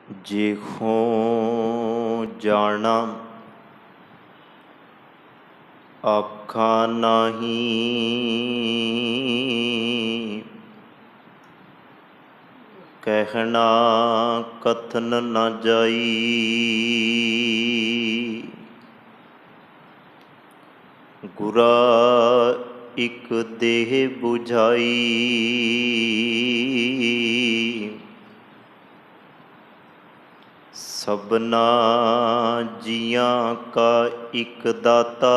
जेहो जाना आखा नाही, कहना कथन न जाई। गुरा एक देह बुझाई, सबना जियां का एक दाता।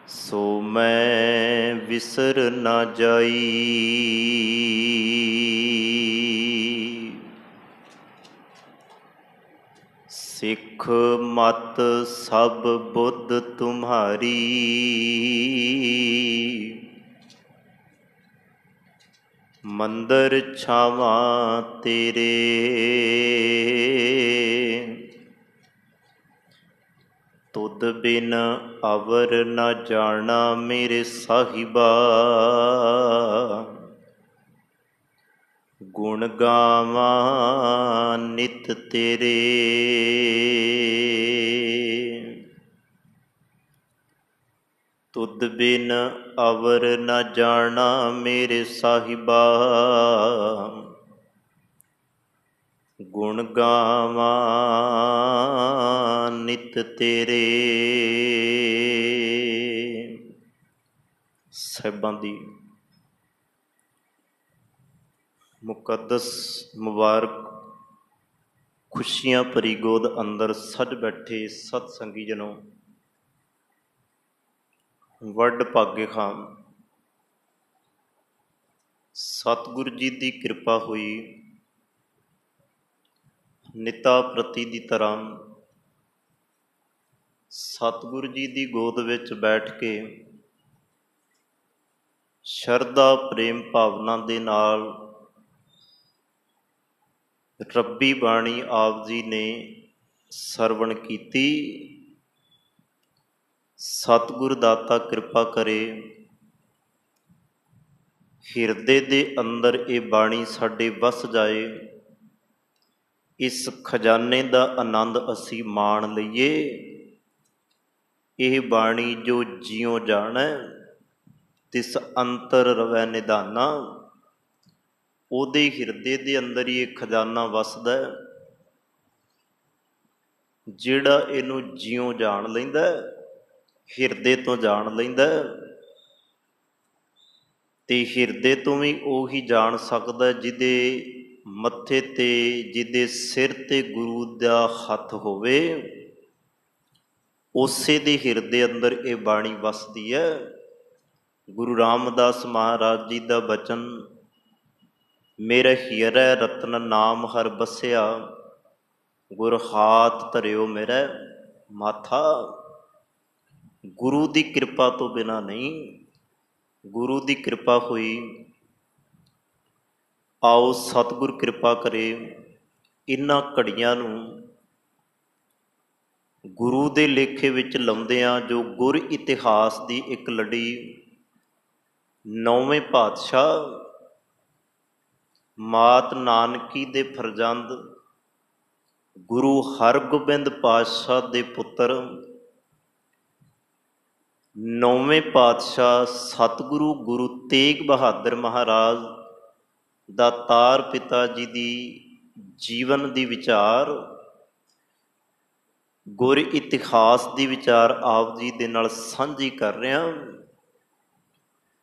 सो मैं विसर न जाई। सिख मत सब बुद्ध तुम्हारी, मंदिर छावा तेरे। तुद बिन अवर न जाना मेरे साहिबा, गुण गावा नित तेरे। तुद बिन अवर न जाना मेरे साहिबा, गुण गावा नित तेरे। ਸਾਹਿਬਾਂ ਦੀ ਮੁਕੱਦਸ ਮੁਬਾਰਕ ਖੁਸ਼ੀਆਂ ਭਰੀ ਗੋਦ ਅੰਦਰ ਸੱਜ ਬੈਠੇ ਸਤ ਸੰਗੀ ਜਨੋਂ, ਵੱਡ ਭਾਗੇ ਖਾਂ। ਸਤਿਗੁਰੂ ਜੀ ਦੀ ਕਿਰਪਾ ਹੋਈ, ਨਿਤਾ ਪ੍ਰਤੀ ਦੀ ਤਰ੍ਹਾਂ ਸਤਿਗੁਰੂ ਜੀ ਦੀ ਗੋਦ ਵਿੱਚ ਬੈਠ ਕੇ ਸ਼ਰਧਾ ਪ੍ਰੇਮ ਭਾਵਨਾ ਦੇ ਨਾਲ ਰੱਬੀ ਬਾਣੀ ਆਪ ਜੀ ਨੇ ਸਰਵਣ ਕੀਤੀ। ਸਤਿਗੁਰ ਦਾਤਾ ਕਿਰਪਾ ਕਰੇ, ਹਿਰਦੇ ਦੇ ਅੰਦਰ ਇਹ ਬਾਣੀ ਸਾਡੇ ਵਸ ਜਾਏ, ਇਸ ਖਜ਼ਾਨੇ ਦਾ ਆਨੰਦ ਅਸੀਂ ਮਾਣ ਲਈਏ। ਇਹ ਬਾਣੀ ਜੋ ਜਿਉ ਜਾਣੈ ਤਿਸ ਅੰਤਰ ਰਵੈ ਨਿਧਾਨਾ, ਉਹਦੇ ਹਿਰਦੇ ਦੇ ਅੰਦਰ ਹੀ ਇਹ ਖਜ਼ਾਨਾ ਵਸਦਾ। ਜਿਹੜਾ ਇਹਨੂੰ ਜਿਉ ਜਾਣ ਲੈਂਦਾ, ਹਿਰਦੇ ਤੋਂ ਜਾਣ ਲੈਂਦਾ, ਤੇ ਹਿਰਦੇ ਤੋਂ ਵੀ ਉਹੀ ਜਾਣ ਸਕਦਾ ਜਿਹਦੇ ਮੱਥੇ ਤੇ, ਜਿਹਦੇ ਸਿਰ ਤੇ ਗੁਰੂ ਦਾ ਹੱਥ ਹੋਵੇ। ਉਸੇ ਦੇ ਹਿਰਦੇ ਅੰਦਰ ਇਹ ਬਾਣੀ ਵਸਦੀ ਹੈ। ਗੁਰੂ ਰਾਮਦਾਸ ਮਹਾਰਾਜ ਜੀ ਦਾ ਬਚਨ, ਮੇਰਾ ਹੀਰਾ ਰਤਨ ਨਾਮ ਹਰ ਬਸਿਆ, ਗੁਰ ਹਾਥ ਧਰਿਓ ਮੇਰਾ ਮਾਥਾ। ਗੁਰੂ ਦੀ ਕਿਰਪਾ ਤੋਂ ਬਿਨਾਂ ਨਹੀਂ, ਗੁਰੂ ਦੀ ਕਿਰਪਾ ਹੋਈ। ਆਓ ਸਤਿਗੁਰ ਕਿਰਪਾ ਕਰੇ, ਇਹਨਾਂ ਘੜੀਆਂ ਨੂੰ ਗੁਰੂ ਦੇ ਲੇਖੇ ਵਿੱਚ ਲਾਉਂਦਿਆਂ ਜੋ ਗੁਰ ਇਤਿਹਾਸ ਦੀ ਇੱਕ ਲੜੀ, ਨੌਵੇਂ ਪਾਤਸ਼ਾਹ ਮਾਤ ਨਾਨਕੀ ਦੇ ਫਰਜ਼ੰਦ ਗੁਰੂ ਹਰਗੋਬਿੰਦ ਪਾਤਸ਼ਾਹ ਦੇ ਪੁੱਤਰ, ਨੌਵੇਂ ਪਾਤਸ਼ਾਹ ਸਤਿਗੁਰੂ ਗੁਰੂ ਤੇਗ ਬਹਾਦਰ ਮਹਾਰਾਜ ਦਾ ਤਾਰ ਪਿਤਾ ਜੀ ਦੀ ਜੀਵਨ ਦੀ ਵਿਚਾਰ, ਗੁਰ ਇਤਿਹਾਸ ਦੀ ਵਿਚਾਰ ਆਪ ਜੀ ਦੇ ਨਾਲ ਸਾਂਝੀ ਕਰ ਰਿਹਾ।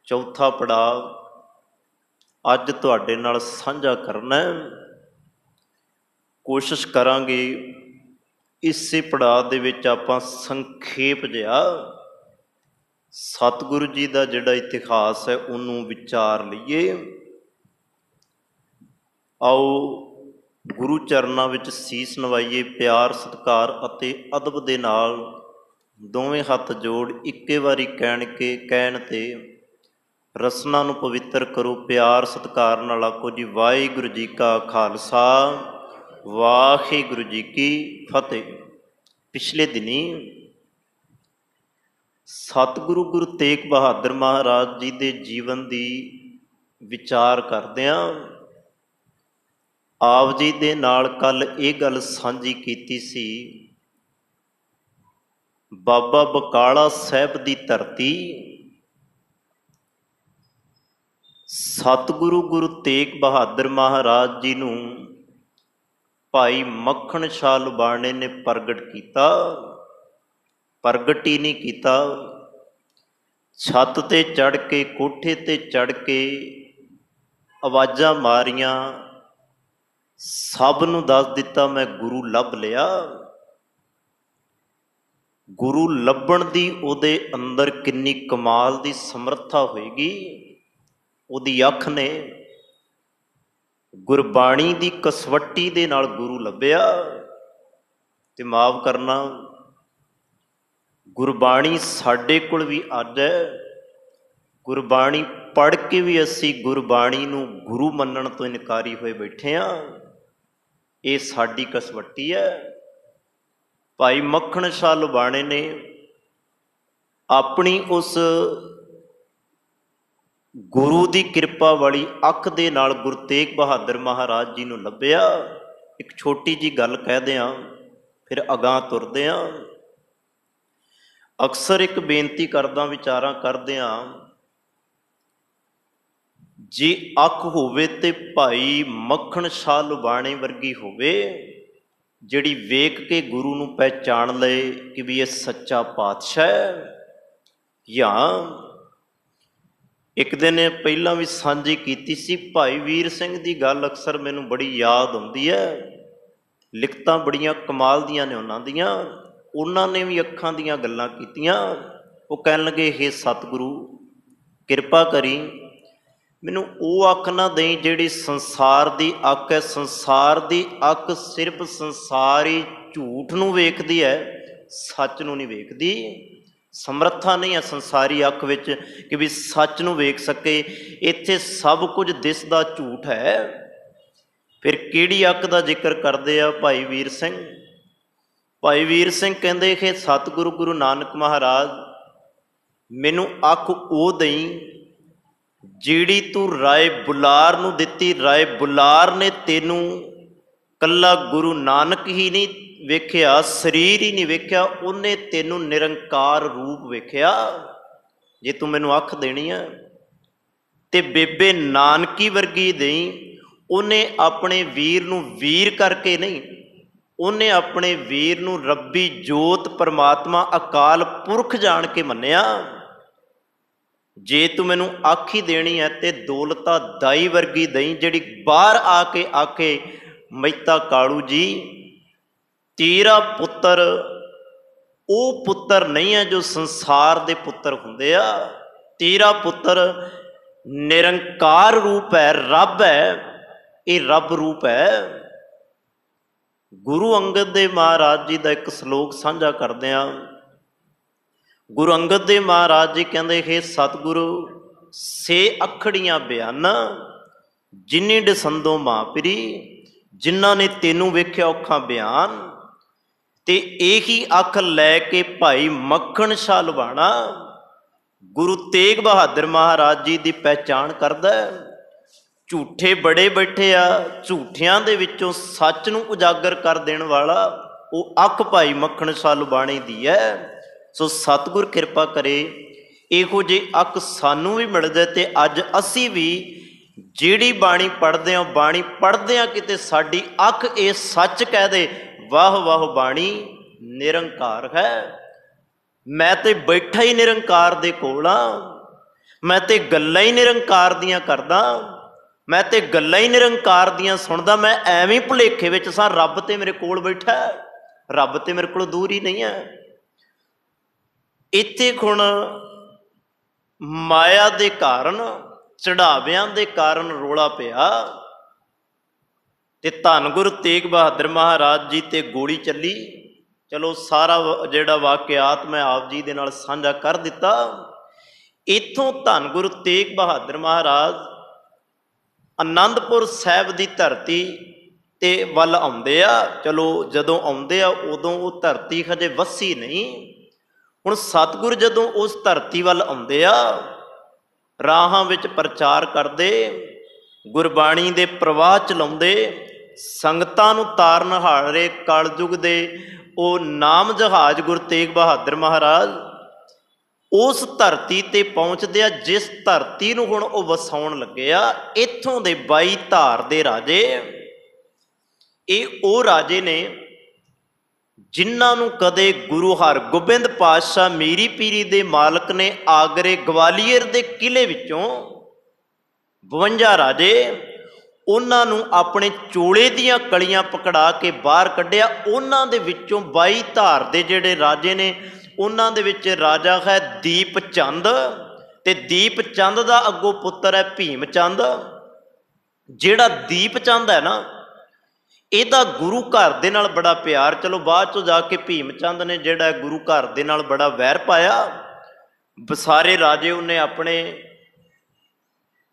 ਚੌਥਾ ਪੜਾਅ ਅੱਜ ਤੁਹਾਡੇ ਨਾਲ ਸਾਂਝਾ ਕਰਨਾ। ਕੋਸ਼ਿਸ਼ ਕਰਾਂਗੇ ਇਸੇ ਪੜਾਅ ਦੇ ਵਿੱਚ ਆਪਾਂ ਸੰਖੇਪ ਜਿਹਾ ਸਤਿਗੁਰੂ ਜੀ ਦਾ ਜਿਹੜਾ ਇਤਿਹਾਸ ਹੈ ਉਹਨੂੰ ਵਿਚਾਰ ਲਈਏ। ਆਓ ਗੁਰੂ ਚਰਨਾਂ ਵਿੱਚ ਸੀਸ ਨਵਾਈਏ, ਪਿਆਰ ਸਤਿਕਾਰ ਅਤੇ ਅਦਬ ਦੇ ਨਾਲ ਦੋਵੇਂ ਹੱਥ ਜੋੜ ਇੱਕੇ ਵਾਰੀ ਕਹਿਣ ਤੇ ਰਸਨਾ ਨੂੰ ਪਵਿੱਤਰ ਕਰੋ। ਪਿਆਰ ਸਤਿਕਾਰ ਨਾਲ ਆਖੋ ਜੀ, ਵਾਹਿਗੁਰੂ ਜੀ ਕਾ ਖਾਲਸਾ, ਵਾਹਿਗੁਰੂ ਜੀ ਕੀ ਫਤਿਹ। ਪਿਛਲੇ ਦਿਨੀ ਸਤਿਗੁਰੂ ਗੁਰੂ ਤੇਗ ਬਹਾਦਰ ਮਹਾਰਾਜ ਜੀ ਦੇ ਜੀਵਨ ਦੀ ਵਿਚਾਰ ਕਰਦਿਆਂ ਆਪ ਜੀ ਦੇ ਨਾਲ ਕੱਲ ਇਹ ਗੱਲ ਸਾਂਝੀ ਕੀਤੀ ਸੀ, ਬਾਬਾ ਬਕਾਲਾ ਸਾਹਿਬ ਦੀ ਧਰਤੀ ਸਤਿਗੁਰੂ ਗੁਰੂ ਤੇਗ ਬਹਾਦਰ ਮਹਾਰਾਜ ਜੀ ਨੂੰ ਭਾਈ ਮੱਖਣ ਸ਼ਾਹ ਲੁਬਾਣੇ ਨੇ ਪ੍ਰਗਟ ਕੀਤਾ। ਪ੍ਰਗਟ ਹੀ ਨਹੀਂ ਕੀਤਾ, ਛੱਤ ਤੇ ਚੜ੍ਹ ਕੇ, ਕੋਠੇ ਤੇ ਚੜ੍ਹ ਕੇ ਆਵਾਜ਼ਾਂ ਮਾਰੀਆਂ, ਸਭ ਨੂੰ ਦੱਸ ਦਿੱਤਾ ਮੈਂ ਗੁਰੂ ਲੱਭ ਲਿਆ। ਗੁਰੂ ਲੱਭਣ ਦੀ ਉਹਦੇ ਅੰਦਰ ਕਿੰਨੀ ਕਮਾਲ ਦੀ ਸਮਰੱਥਾ ਹੋਏਗੀ। ਉਹਦੀ ਅੱਖ ਨੇ ਗੁਰਬਾਣੀ ਦੀ ਕਸਵੱਟੀ ਦੇ ਨਾਲ ਗੁਰੂ ਲੱਭਿਆ। ਤੇ ਮਾਫ ਕਰਨਾ, ਗੁਰਬਾਣੀ ਸਾਡੇ ਕੋਲ ਵੀ ਅੱਜ ਹੈ। ਗੁਰਬਾਣੀ ਪੜ੍ਹ ਕੇ ਵੀ ਅਸੀਂ ਗੁਰਬਾਣੀ ਨੂੰ ਗੁਰੂ ਮੰਨਣ ਤੋਂ ਇਨਕਾਰੀ ਹੋਏ ਬੈਠੇ ਹਾਂ। ਇਹ ਸਾਡੀ ਕਸਵੱਟੀ ਹੈ। ਭਾਈ ਮੱਖਣ ਸ਼ਾਹ ਲੁਬਾਣੇ ਨੇ ਆਪਣੀ ਉਸ ਗੁਰੂ ਦੀ ਕਿਰਪਾ ਵਾਲੀ ਅੱਖ ਦੇ ਨਾਲ ਗੁਰੂ ਤੇਗ ਬਹਾਦਰ ਮਹਾਰਾਜ ਜੀ ਨੂੰ ਲੱਭਿਆ। ਇੱਕ ਛੋਟੀ ਜੀ ਗੱਲ ਕਹਿ ਦਿਆਂ, ਫਿਰ ਅਗਾਂਹ ਤੁਰਦੇ ਹਾਂ। ਅਕਸਰ ਇੱਕ ਬੇਨਤੀ ਕਰਦਾ, ਵਿਚਾਰਾਂ ਕਰਦਿਆਂ, ਜੇ ਅੱਖ ਹੋਵੇ ਤੇ ਭਾਈ ਮੱਖਣ ਸ਼ਾਹ ਲੁਬਾਣੇ ਵਰਗੀ ਹੋਵੇ, ਜਿਹੜੀ ਵੇਖ ਕੇ ਗੁਰੂ ਨੂੰ ਪਹਿਚਾਣ ਲਏ ਕਿ ਵੀ ਇਹ ਸੱਚਾ ਪਾਤਸ਼ਾਹ ਹੈ। ਜਾਂ ਇੱਕ ਦਿਨ ਪਹਿਲਾਂ ਵੀ ਸਾਂਝੀ ਕੀਤੀ ਸੀ, ਭਾਈ ਵੀਰ ਸਿੰਘ ਦੀ ਗੱਲ ਅਕਸਰ ਮੈਨੂੰ ਬੜੀ ਯਾਦ ਆਉਂਦੀ ਹੈ। ਲਿਖਤਾਂ ਬੜੀਆਂ ਕਮਾਲ ਦੀਆਂ ਨੇ ਉਹਨਾਂ ਦੀਆਂ। ਉਹਨਾਂ ਨੇ ਵੀ ਅੱਖਾਂ ਦੀਆਂ ਗੱਲਾਂ ਕੀਤੀਆਂ। ਉਹ ਕਹਿਣ ਲੱਗੇ, ਹੇ ਸਤਿਗੁਰੂ ਕਿਰਪਾ ਕਰੀ, ਮੈਨੂੰ ਉਹ ਅੱਖ ਨਾ ਦੇਈ ਜਿਹੜੀ ਸੰਸਾਰ ਦੀ ਅੱਖ ਹੈ। ਸੰਸਾਰ ਦੀ ਅੱਖ ਸਿਰਫ ਸੰਸਾਰੀ ਝੂਠ ਨੂੰ ਵੇਖਦੀ ਹੈ, ਸੱਚ ਨੂੰ ਨਹੀਂ ਵੇਖਦੀ। ਸਮਰੱਥਾ ਨਹੀਂ ਹੈ ਸੰਸਾਰੀ ਅੱਖ ਵਿੱਚ ਕਿ ਵੀ ਸੱਚ ਨੂੰ ਵੇਖ ਸਕੇ। ਇੱਥੇ ਸਭ ਕੁਝ ਦਿਸਦਾ ਝੂਠ ਹੈ। ਫਿਰ ਕਿਹੜੀ ਅੱਖ ਦਾ ਜ਼ਿਕਰ ਕਰਦੇ ਆ ਭਾਈ ਵੀਰ ਸਿੰਘ? ਭਾਈ ਵੀਰ ਸਿੰਘ ਕਹਿੰਦੇ ਕਿ ਸਤਿਗੁਰੂ ਗੁਰੂ ਨਾਨਕ ਮਹਾਰਾਜ, ਮੈਨੂੰ ਅੱਖ ਉਹ ਦਈ ਜਿਹੜੀ ਤੂੰ ਰਾਏ ਬੁਲਾਰ ਨੂੰ ਦਿੱਤੀ। ਰਾਏ ਬੁਲਾਰ ਨੇ ਤੈਨੂੰ ਕੱਲਾ ਗੁਰੂ ਨਾਨਕ ਹੀ ਨਹੀਂ ਵੇਖਿਆ, ਸਰੀਰ ਹੀ ਨਹੀਂ ਵੇਖਿਆ, ਉਹਨੇ ਤੈਨੂੰ ਨਿਰੰਕਾਰ ਰੂਪ ਵੇਖਿਆ। ਜੇ ਤੂੰ ਮੈਨੂੰ ਅੱਖ ਦੇਣੀ ਆ ਤੇ ਬੇਬੇ ਨਾਨਕੀ ਵਰਗੀ ਦੇਈ। ਉਹਨੇ ਆਪਣੇ ਵੀਰ ਨੂੰ ਵੀਰ ਕਰਕੇ ਨਹੀਂ, ਉਹਨੇ ਆਪਣੇ ਵੀਰ ਨੂੰ ਰੱਬੀ ਜੋਤ ਪਰਮਾਤਮਾ ਅਕਾਲ ਪੁਰਖ ਜਾਣ ਕੇ ਮੰਨਿਆ। ਜੇ ਤੂੰ ਮੈਨੂੰ ਅੱਖ ਹੀ ਦੇਣੀ ਹੈ ਤੇ ਦੌਲਤਾ ਦਾਈ ਵਰਗੀ ਦਈ, ਜਿਹੜੀ ਬਾਹਰ ਆ ਕੇ ਆਖੇ, ਮਹਿਤਾ ਕਾਲੂ ਜੀ ਤੇਰਾ ਪੁੱਤਰ ਉਹ ਪੁੱਤਰ ਨਹੀਂ ਹੈ ਜੋ ਸੰਸਾਰ ਦੇ ਪੁੱਤਰ ਹੁੰਦੇ ਆ। ਤੇਰਾ ਪੁੱਤਰ ਨਿਰੰਕਾਰ ਰੂਪ ਹੈ, ਰੱਬ ਹੈ। ਇਹ ਰੱਬ ਰੂਪ ਹੈ। ਗੁਰੂ ਅੰਗਦ ਦੇਵ ਮਹਾਰਾਜ ਜੀ ਦਾ ਇੱਕ ਸਲੋਕ ਸਾਂਝਾ ਕਰਦੇ ਹਾਂ। ਗੁਰੂ ਅੰਗਦ ਦੇਵ ਮਹਾਰਾਜ ਜੀ ਕਹਿੰਦੇ, ਹੇ ਸਤਿਗੁਰੂ ਸੇ ਅਖੜੀਆਂ ਬਿਆਨਾ, ਜਿਨੀ ਡਸੰਦੋਂ ਮਾਂ ਪਿਰੀ, ਜਿਨ੍ਹਾਂ ਨੇ ਤੈਨੂੰ ਵੇਖਿਆ ਔਖਾਂ ਬਿਆਨ। ਤੇ ਇਹੀ ਅੱਖ ਲੈ ਕੇ ਭਾਈ ਮੱਖਣ ਸ਼ਾਹ ਲੁਬਾਣਾ ਗੁਰੂ ਤੇਗ ਬਹਾਦਰ ਮਹਾਰਾਜ ਜੀ ਦੀ ਪਹਿਚਾਣ ਕਰਦਾ। ਝੂਠੇ ਬੜੇ ਬੈਠੇ ਆ, ਝੂਠਿਆਂ ਦੇ ਵਿੱਚੋਂ ਸੱਚ ਨੂੰ ਉਜਾਗਰ ਕਰ ਦੇਣ ਵਾਲਾ ਉਹ ਅੱਖ ਭਾਈ ਮੱਖਣ ਸ਼ਾਹ ਲੁਬਾਣੇ ਦੀ ਹੈ। ਸੋ ਸਤਿਗੁਰ ਕਿਰਪਾ ਕਰੇ ਇਹੋ ਜਿਹੀ ਅੱਖ ਸਾਨੂੰ ਵੀ ਮਿਲ ਜਾਏ ਤੇ ਅੱਜ ਅਸੀਂ ਵੀ ਜਿਹੜੀ ਬਾਣੀ ਪੜ੍ਹਦੇ ਹਾਂ, ਬਾਣੀ ਪੜ੍ਹਦੇ ਹਾਂ ਕਿਤੇ ਸਾਡੀ ਅੱਖ ਇਹ ਸੱਚ ਕਹਿ ਦੇ, ਵਾਹ ਵਾਹ ਬਾਣੀ ਨਿਰੰਕਾਰ ਹੈ। ਮੈਂ ਤੇ ਬੈਠਾ ਹੀ ਨਿਰੰਕਾਰ ਦੇ ਕੋਲ ਹਾਂ। ਮੈਂ ਤੇ ਗੱਲਾਂ ਹੀ ਨਿਰੰਕਾਰ ਦੀਆਂ ਕਰਦਾ। ਮੈਂ ਤੇ ਗੱਲਾਂ ਹੀ ਨਿਰੰਕਾਰ ਦੀਆਂ ਸੁਣਦਾ। ਮੈਂ ਐਵੇਂ ਭੁਲੇਖੇ ਵਿੱਚ ਸਾਂ ਰੱਬ ਤੇ ਮੇਰੇ ਕੋਲ ਬੈਠਾ। ਰੱਬ ਤੇ ਮੇਰੇ ਕੋਲੋਂ ਦੂਰ ਹੀ ਨਹੀਂ ਹੈ। ਇੱਥੇ ਹੁਣ ਮਾਇਆ ਦੇ ਕਾਰਨ, ਚੜਾਵਿਆਂ ਦੇ ਕਾਰਨ ਰੌਲਾ ਪਿਆ ਤੇ ਧੰਨ ਗੁਰੂ ਤੇਗ ਬਹਾਦਰ ਮਹਾਰਾਜ ਜੀ ਤੇ ਗੋਲੀ ਚੱਲੀ। ਚਲੋ ਸਾਰਾ ਜਿਹੜਾ ਵਾਕਿਆਤ ਮੈਂ ਆਪ ਜੀ ਦੇ ਨਾਲ ਸਾਂਝਾ ਕਰ ਦਿੱਤਾ। ਇੱਥੋਂ ਧੰਨ ਗੁਰੂ ਤੇਗ ਬਹਾਦਰ ਮਹਾਰਾਜ ਅਨੰਦਪੁਰ ਸਾਹਿਬ ਦੀ ਧਰਤੀ ਤੇ ਵੱਲ ਆਉਂਦੇ ਆ। ਚਲੋ ਜਦੋਂ ਆਉਂਦੇ ਆ ਉਦੋਂ ਉਹ ਧਰਤੀ ਹਜੇ ਵੱਸੀ ਨਹੀਂ। ਹੁਣ ਸਤਿਗੁਰ ਜਦੋਂ ਉਸ ਧਰਤੀ ਵੱਲ ਆਉਂਦੇ ਆ, ਰਾਹਾਂ ਵਿੱਚ ਪ੍ਰਚਾਰ ਕਰਦੇ, ਗੁਰਬਾਣੀ ਦੇ ਪ੍ਰਵਾਹ ਚਲਾਉਂਦੇ, ਸੰਗਤਾਂ ਨੂੰ ਤਾਰਨ ਹਾਰੇ ਕਲਯੁਗ ਦੇ ਉਹ ਨਾਮ ਜਹਾਜ਼ ਗੁਰੂ ਤੇਗ ਬਹਾਦਰ ਮਹਾਰਾਜ ਉਸ ਧਰਤੀ ਤੇ ਪਹੁੰਚਦੇ ਆ ਜਿਸ ਧਰਤੀ ਨੂੰ ਹੁਣ ਉਹ ਵਸਾਉਣ ਲੱਗੇ ਆ। ਇੱਥੋਂ ਦੇ 22 ਧਾਰ ਦੇ ਰਾਜੇ, ਇਹ ਉਹ ਰਾਜੇ ਨੇ ਜਿਨ੍ਹਾਂ ਨੂੰ ਕਦੇ ਗੁਰੂ ਹਰਗੋਬਿੰਦ ਪਾਤਸ਼ਾਹ ਮੀਰੀ ਪੀਰੀ ਦੇ ਮਾਲਕ ਨੇ ਆਗਰੇ ਗਵਾਲੀਅਰ ਦੇ ਕਿਲੇ ਵਿੱਚੋਂ 52 ਰਾਜੇ ਉਹਨਾਂ ਨੂੰ ਆਪਣੇ ਚੋਲੇ ਦੀਆਂ ਕਲੀਆਂ ਪਕੜਾ ਕੇ ਬਾਹਰ ਕੱਢਿਆ। ਉਹਨਾਂ ਦੇ ਵਿੱਚੋਂ 22 ਧਾਰ ਦੇ ਜਿਹੜੇ ਰਾਜੇ ਨੇ ਉਹਨਾਂ ਦੇ ਵਿੱਚ ਰਾਜਾ ਹੈ ਦੀਪ ਚੰਦ, ਤੇ ਦੀਪ ਚੰਦ ਦਾ ਅੱਗੋਂ ਪੁੱਤਰ ਹੈ ਭੀਮ ਚੰਦ। ਜਿਹੜਾ ਦੀਪ ਚੰਦ ਹੈ ਨਾ, ਇਹਦਾ ਗੁਰੂ ਘਰ ਦੇ ਨਾਲ ਬੜਾ ਪਿਆਰ। ਚਲੋ ਬਾਅਦ ਚੋਂ ਜਾ ਕੇ ਭੀਮ ਚੰਦ ਨੇ ਜਿਹੜਾ ਗੁਰੂ ਘਰ ਦੇ ਨਾਲ ਬੜਾ ਵੈਰ ਪਾਇਆ। ਸਾਰੇ ਰਾਜੇ ਉਹਨੇ ਆਪਣੇ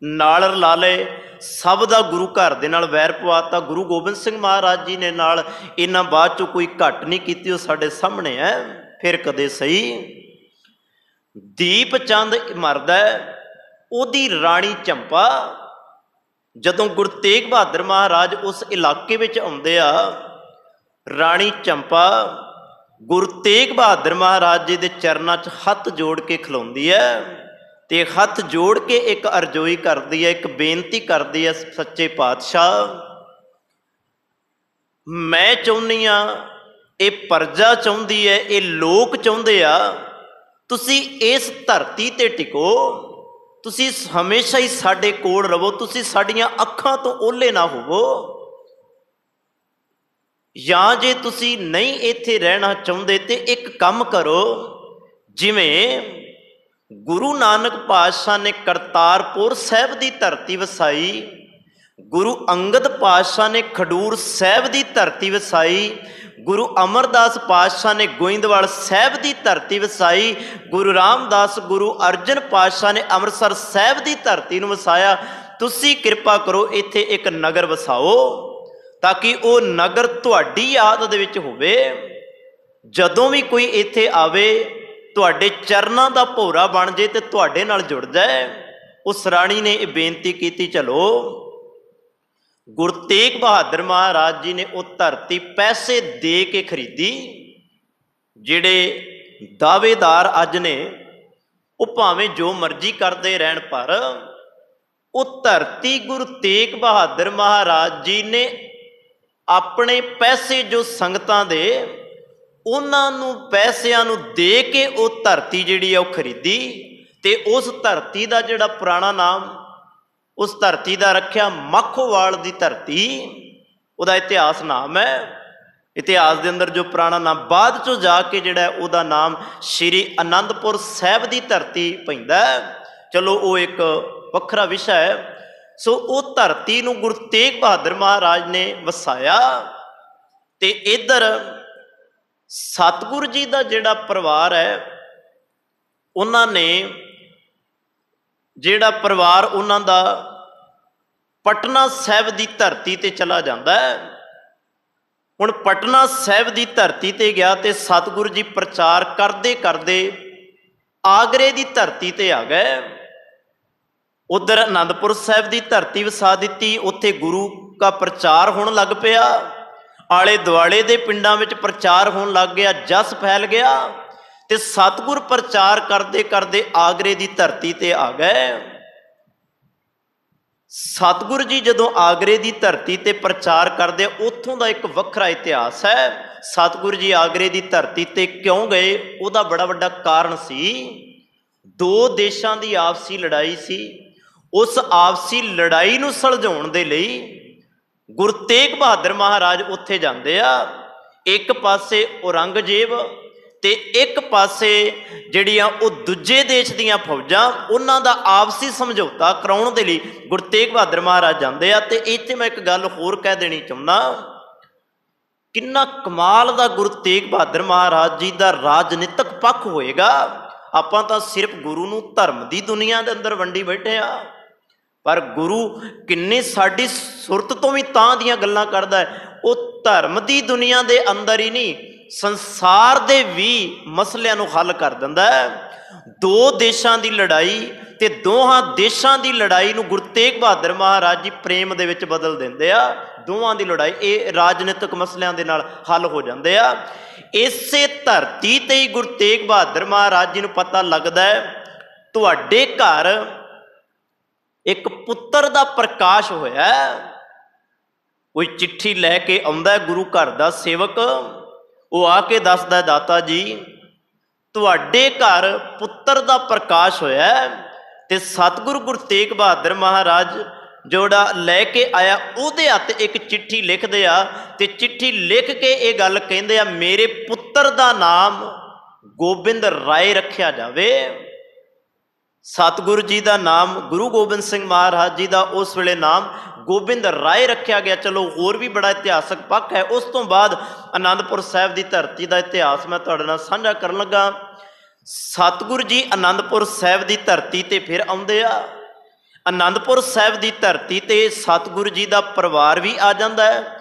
ਨਾਲ ਰਲਾ ਲਏ, ਸਭ ਦਾ ਗੁਰੂ ਘਰ ਦੇ ਨਾਲ ਵੈਰ ਪਵਾਤਾ। ਗੁਰੂ ਗੋਬਿੰਦ ਸਿੰਘ ਮਹਾਰਾਜ ਜੀ ਨੇ ਨਾਲ ਇਹਨਾਂ ਬਾਅਦ ਚੋਂ ਕੋਈ ਘੱਟ ਨਹੀਂ ਕੀਤੀ, ਉਹ ਸਾਡੇ ਸਾਹਮਣੇ ਹੈ। ਫਿਰ ਕਦੇ ਸਹੀ ਦੀਪ ਚੰਦ ਮਰਦਾ, ਉਹਦੀ ਰਾਣੀ ਚੰਪਾ, ਜਦੋਂ ਗੁਰੂ ਤੇਗ ਬਹਾਦਰ ਮਹਾਰਾਜ ਉਸ ਇਲਾਕੇ ਵਿੱਚ ਆਉਂਦੇ ਆ, ਰਾਣੀ ਚੰਪਾ ਗੁਰੂ ਤੇਗ ਬਹਾਦਰ ਮਹਾਰਾਜ ਜੀ ਦੇ ਚਰਨਾਂ 'ਚ ਹੱਥ ਜੋੜ ਕੇ ਖਲੋਂਦੀ ਹੈ, ਤੇ ਹੱਥ ਜੋੜ ਕੇ ਇੱਕ ਅਰਜ਼ੋਈ ਕਰਦੀ ਹੈ, ਇੱਕ ਬੇਨਤੀ ਕਰਦੀ ਹੈ, ਸੱਚੇ ਪਾਤਸ਼ਾਹ ਮੈਂ ਚਾਹੁੰਦੀ ਹਾਂ, ਇਹ ਪ੍ਰਜਾ ਚਾਹੁੰਦੀ ਹੈ, ਇਹ ਲੋਕ ਚਾਹੁੰਦੇ ਆ, ਤੁਸੀਂ ਇਸ ਧਰਤੀ ਤੇ ਟਿਕੋ, ਤੁਸੀਂ ਹਮੇਸ਼ਾ ਹੀ ਸਾਡੇ ਕੋਲ ਰਹੋ, ਤੁਸੀਂ ਸਾਡੀਆਂ ਅੱਖਾਂ ਤੋਂ ਓਹਲੇ ਨਾ ਹੋਵੋ। ਜਾਂ ਜੇ ਤੁਸੀਂ ਨਹੀਂ ਇੱਥੇ ਰਹਿਣਾ ਚਾਹੁੰਦੇ ਤੇ ਇੱਕ ਕੰਮ ਕਰੋ, ਜਿਵੇਂ ਗੁਰੂ ਨਾਨਕ ਪਾਤਸ਼ਾਹ ਨੇ ਕਰਤਾਰਪੁਰ ਸਾਹਿਬ ਦੀ ਧਰਤੀ ਵਸਾਈ, ਗੁਰੂ ਅੰਗਦ ਪਾਤਸ਼ਾਹ ਨੇ ਖਡੂਰ ਸਾਹਿਬ ਦੀ ਧਰਤੀ ਵਸਾਈ, ਗੁਰੂ ਅਮਰਦਾਸ ਪਾਤਸ਼ਾਹ ਨੇ ਗੋਇੰਦਵਾਲ ਸਾਹਿਬ ਦੀ ਧਰਤੀ ਵਸਾਈ, ਗੁਰੂ ਰਾਮਦਾਸ ਗੁਰੂ ਅਰਜਨ ਪਾਤਸ਼ਾਹ ਨੇ ਅੰਮ੍ਰਿਤਸਰ ਸਾਹਿਬ ਦੀ ਧਰਤੀ ਨੂੰ ਵਸਾਇਆ। ਤੁਸੀਂ ਕਿਰਪਾ ਕਰੋ ਇੱਥੇ ਇੱਕ ਨਗਰ ਵਸਾਓ, ਤਾਂ ਕਿ ਉਹ ਨਗਰ ਤੁਹਾਡੀ ਯਾਦ ਦੇ ਵਿੱਚ ਹੋਵੇ। ਜਦੋਂ ਵੀ ਕੋਈ ਇੱਥੇ ਆਵੇ ਤੁਹਾਡੇ ਚਰਨਾਂ ਦਾ ਭੋਰਾ ਬਣ ਜੇ ਤੇ ਤੁਹਾਡੇ ਨਾਲ ਜੁੜ ਜਾਏ। ਉਸ ਰਾਣੀ ਨੇ ਇਹ ਬੇਨਤੀ ਕੀਤੀ। ਚਲੋ ਗੁਰੂ ਤੇਗ ਬਹਾਦਰ ਮਹਾਰਾਜ ਜੀ ਨੇ ਉਹ ਧਰਤੀ ਪੈਸੇ ਦੇ ਕੇ ਖਰੀਦੀ। ਜਿਹੜੇ ਦਾਅਵੇਦਾਰ ਅੱਜ ਨੇ ਉਹ ਭਾਵੇਂ ਜੋ ਮਰਜ਼ੀ ਕਰਦੇ ਰਹਿਣ, ਪਰ ਉਹ ਧਰਤੀ ਗੁਰੂ ਤੇਗ ਬਹਾਦਰ ਮਹਾਰਾਜ ਜੀ ਨੇ ਆਪਣੇ ਪੈਸੇ ਜੋ ਸੰਗਤਾਂ ਦੇ, ਉਹਨਾਂ ਨੂੰ ਪੈਸਿਆਂ ਨੂੰ ਦੇ ਕੇ ਉਹ ਧਰਤੀ ਜਿਹੜੀ ਆ ਉਹ ਖਰੀਦੀ। ਤੇ ਉਸ ਧਰਤੀ ਦਾ ਜਿਹੜਾ ਪੁਰਾਣਾ ਨਾਮ ਉਸ ਧਰਤੀ ਦਾ ਰੱਖਿਆ ਮਾਖੋਵਾਲ ਦੀ ਧਰਤੀ, ਉਹਦਾ ਇਤਿਹਾਸ ਨਾਮ ਹੈ। ਇਤਿਹਾਸ ਦੇ ਅੰਦਰ ਜੋ ਪੁਰਾਣਾ ਨਾਮ ਬਾਅਦ ਚੋਂ ਜਾ ਕੇ ਜਿਹੜਾ ਉਹਦਾ ਨਾਮ ਸ਼੍ਰੀ ਅਨੰਦਪੁਰ ਸਾਹਿਬ ਦੀ ਧਰਤੀ ਪੈਂਦਾ। ਚਲੋ ਉਹ ਇੱਕ ਵੱਖਰਾ ਵਿਸ਼ਾ ਹੈ। ਸੋ ਉਹ ਧਰਤੀ ਨੂੰ ਗੁਰੂ ਤੇਗ ਬਹਾਦਰ ਮਹਾਰਾਜ ਨੇ ਵਸਾਇਆ। ਤੇ ਇੱਧਰ ਸਤਿਗੁਰੂ ਜੀ ਦਾ ਜਿਹੜਾ ਪਰਿਵਾਰ ਹੈ, ਉਹਨਾਂ ਨੇ ਜਿਹੜਾ ਪਰਿਵਾਰ ਉਹਨਾਂ ਦਾ ਪਟਨਾ ਸਾਹਿਬ ਦੀ ਧਰਤੀ ਤੇ ਚਲਾ ਜਾਂਦਾ ਹੈ। ਹੁਣ ਪਟਨਾ ਸਾਹਿਬ ਦੀ ਧਰਤੀ ਤੇ ਗਿਆ ਤੇ ਸਤਿਗੁਰੂ ਜੀ ਪ੍ਰਚਾਰ ਕਰਦੇ ਕਰਦੇ ਆਗਰੇ ਦੀ ਧਰਤੀ ਤੇ ਆ ਗਏ। ਉਧਰ ਆਨੰਦਪੁਰ ਸਾਹਿਬ ਦੀ ਧਰਤੀ ਵਸਾ ਦਿੱਤੀ, ਉੱਥੇ ਗੁਰੂ ਦਾ ਪ੍ਰਚਾਰ ਹੋਣ ਲੱਗ ਪਿਆ। ਆਲੇ ਦੁਆਲੇ ਦੇ ਪਿੰਡਾਂ ਵਿੱਚ ਪ੍ਰਚਾਰ ਹੋਣ ਲੱਗ ਗਿਆ, ਜਸ ਫੈਲ ਗਿਆ। ਤੇ ਸਤਿਗੁਰ ਪ੍ਰਚਾਰ ਕਰਦੇ ਕਰਦੇ ਆਗਰੇ ਦੀ ਧਰਤੀ ਤੇ ਆ ਗਏ। ਸਤਿਗੁਰ ਜੀ ਜਦੋਂ ਆਗਰੇ ਦੀ ਧਰਤੀ ਤੇ ਪ੍ਰਚਾਰ ਕਰਦੇ, ਉੱਥੋਂ ਦਾ ਇੱਕ ਵੱਖਰਾ ਇਤਿਹਾਸ ਹੈ। ਸਤਿਗੁਰ ਜੀ ਆਗਰੇ ਦੀ ਧਰਤੀ ਤੇ ਕਿਉਂ ਗਏ, ਉਹਦਾ ਬੜਾ ਵੱਡਾ ਕਾਰਨ ਸੀ। ਦੋ ਦੇਸ਼ਾਂ ਦੀ ਆਪਸੀ ਲੜਾਈ ਸੀ। ਉਸ ਆਪਸੀ ਲੜਾਈ ਨੂੰ ਸੁਲਝਾਉਣ ਦੇ ਲਈ ਗੁਰੂ ਤੇਗ ਬਹਾਦਰ ਮਹਾਰਾਜ ਉੱਥੇ ਜਾਂਦੇ ਆ। ਇੱਕ ਪਾਸੇ ਔਰੰਗਜ਼ੇਬ ਤੇ ਇੱਕ ਪਾਸੇ ਜਿਹੜੀਆਂ ਉਹ ਦੂਜੇ ਦੇਸ਼ ਦੀਆਂ ਫੌਜਾਂ, ਉਹਨਾਂ ਦਾ ਆਪਸੀ ਸਮਝੌਤਾ ਕਰਾਉਣ ਦੇ ਲਈ ਗੁਰੂ ਤੇਗ ਬਹਾਦਰ ਮਹਾਰਾਜ ਜਾਂਦੇ ਆ। ਤੇ ਇੱਥੇ ਮੈਂ ਇੱਕ ਗੱਲ ਹੋਰ ਕਹਿ ਦੇਣੀ ਚਾਹੁੰਦਾ, ਕਿੰਨਾ ਕਮਾਲ ਦਾ ਗੁਰੂ ਤੇਗ ਬਹਾਦਰ ਮਹਾਰਾਜ ਜੀ ਦਾ ਰਾਜਨੀਤਿਕ ਪੱਖ ਹੋਏਗਾ। ਆਪਾਂ ਤਾਂ ਸਿਰਫ ਗੁਰੂ ਨੂੰ ਧਰਮ ਦੀ ਦੁਨੀਆ ਦੇ ਅੰਦਰ ਵੰਡੀ ਬੈਠੇ ਆ, ਪਰ ਗੁਰੂ ਕਿੰਨੀ ਸਾਡੀ ਸੁਰਤ ਤੋਂ ਵੀ ਤਾਂ ਦੀਆਂ ਗੱਲਾਂ ਕਰਦਾ ਹੈ। ਉਹ ਧਰਮ ਦੀ ਦੁਨੀਆ ਦੇ ਅੰਦਰ ਹੀ ਨਹੀਂ, ਸੰਸਾਰ ਦੇ ਵੀ ਮਸਲਿਆਂ ਨੂੰ ਹੱਲ ਕਰ ਦਿੰਦਾ ਹੈ। ਦੋ ਦੇਸ਼ਾਂ ਦੀ ਲੜਾਈ ਤੇ ਦੋਹਾਂ ਦੇਸ਼ਾਂ ਦੀ ਲੜਾਈ ਨੂੰ ਗੁਰੂ ਤੇਗ ਬਹਾਦਰ ਮਹਾਰਾਜ ਜੀ ਪ੍ਰੇਮ ਦੇ ਵਿੱਚ ਬਦਲ ਦਿੰਦੇ ਆ। ਦੋਵਾਂ ਦੀ ਲੜਾਈ ਇਹ ਰਾਜਨੀਤਿਕ ਮਸਲਿਆਂ ਦੇ ਨਾਲ ਹੱਲ ਹੋ ਜਾਂਦੇ ਆ। ਇਸੇ ਧਰਤੀ ਤੇ ਹੀ ਗੁਰੂ ਤੇਗ ਬਹਾਦਰ ਮਹਾਰਾਜ ਜੀ ਨੂੰ ਪਤਾ ਲੱਗਦਾ ਹੈ ਤੁਹਾਡੇ ਘਰ ਇੱਕ ਪੁੱਤਰ ਦਾ ਪ੍ਰਕਾਸ਼ ਹੋਇਆ। ਕੋਈ ਚਿੱਠੀ ਲੈ ਕੇ ਆਉਂਦਾ ਗੁਰੂ ਘਰ ਦਾ ਸੇਵਕ, ਉਹ ਆ ਕੇ ਦੱਸਦਾ ਦਾਤਾ ਜੀ ਤੁਹਾਡੇ ਘਰ ਪੁੱਤਰ ਦਾ ਪ੍ਰਕਾਸ਼ ਹੋਇਆ। ਤੇ ਸਤਿਗੁਰੂ ਗੁਰੂ ਤੇਗ ਬਹਾਦਰ ਮਹਾਰਾਜ ਜਿਹੜਾ ਲੈ ਕੇ ਆਇਆ ਉਹਦੇ ਹੱਥ ਇੱਕ ਚਿੱਠੀ ਲਿਖਦੇ ਆ ਤੇ ਚਿੱਠੀ ਲਿਖ ਕੇ ਇਹ ਗੱਲ ਕਹਿੰਦੇ ਆ ਮੇਰੇ ਪੁੱਤਰ ਦਾ ਨਾਮ ਗੋਬਿੰਦ ਰਾਏ ਰੱਖਿਆ ਜਾਵੇ। ਸਤਿਗੁਰੂ ਜੀ ਦਾ ਨਾਮ ਗੁਰੂ ਗੋਬਿੰਦ ਸਿੰਘ ਮਹਾਰਾਜ ਜੀ ਦਾ ਉਸ ਵੇਲੇ ਨਾਮ ਗੋਬਿੰਦ ਰਾਏ ਰੱਖਿਆ ਗਿਆ। ਚਲੋ ਹੋਰ ਵੀ ਬੜਾ ਇਤਿਹਾਸਕ ਪੱਖ ਹੈ। ਉਸ ਤੋਂ ਬਾਅਦ ਆਨੰਦਪੁਰ ਸਾਹਿਬ ਦੀ ਧਰਤੀ ਦਾ ਇਤਿਹਾਸ ਮੈਂ ਤੁਹਾਡੇ ਨਾਲ ਸਾਂਝਾ ਕਰਨ ਲੱਗਾ। ਸਤਿਗੁਰੂ ਜੀ ਆਨੰਦਪੁਰ ਸਾਹਿਬ ਦੀ ਧਰਤੀ ਤੇ ਫਿਰ ਆਉਂਦੇ ਆ। ਆਨੰਦਪੁਰ ਸਾਹਿਬ ਦੀ ਧਰਤੀ ਤੇ ਸਤਿਗੁਰੂ ਜੀ ਦਾ ਪਰਿਵਾਰ ਵੀ ਆ ਜਾਂਦਾ ਹੈ।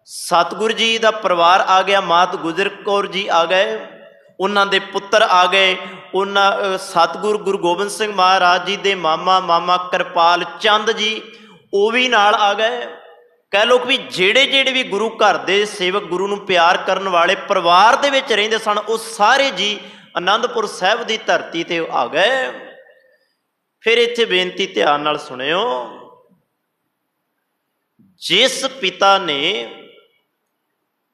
ਸਤਿਗੁਰੂ ਜੀ ਦਾ ਪਰਿਵਾਰ ਆ ਗਿਆ, ਮਾਤ ਗੁਜਰ ਕੌਰ ਜੀ ਆ ਗਏ, ਉਹਨਾਂ ਦੇ ਪੁੱਤਰ ਆ ਗਏ। ਉਹਨਾਂ ਸਤਿਗੁਰੂ ਗੁਰੂ ਗੋਬਿੰਦ ਸਿੰਘ ਮਹਾਰਾਜ ਜੀ ਦੇ ਮਾਮਾ ਕਿਰਪਾਲ ਚੰਦ ਜੀ ਉਹ ਵੀ ਨਾਲ ਆ ਗਏ। ਕਹਿ ਲਓ ਕਿ ਵੀ ਜਿਹੜੇ ਵੀ ਗੁਰੂ ਘਰ ਦੇ ਸੇਵਕ, ਗੁਰੂ ਨੂੰ ਪਿਆਰ ਕਰਨ ਵਾਲੇ ਪਰਿਵਾਰ ਦੇ ਵਿੱਚ ਰਹਿੰਦੇ ਸਨ, ਉਹ ਸਾਰੇ ਜੀ ਆਨੰਦਪੁਰ ਸਾਹਿਬ ਦੀ ਧਰਤੀ ਤੇ ਆ ਗਏ। ਫਿਰ ਇੱਥੇ ਬੇਨਤੀ ਧਿਆਨ ਨਾਲ ਸੁਣਿਓ। ਜਿਸ ਪਿਤਾ ਨੇ,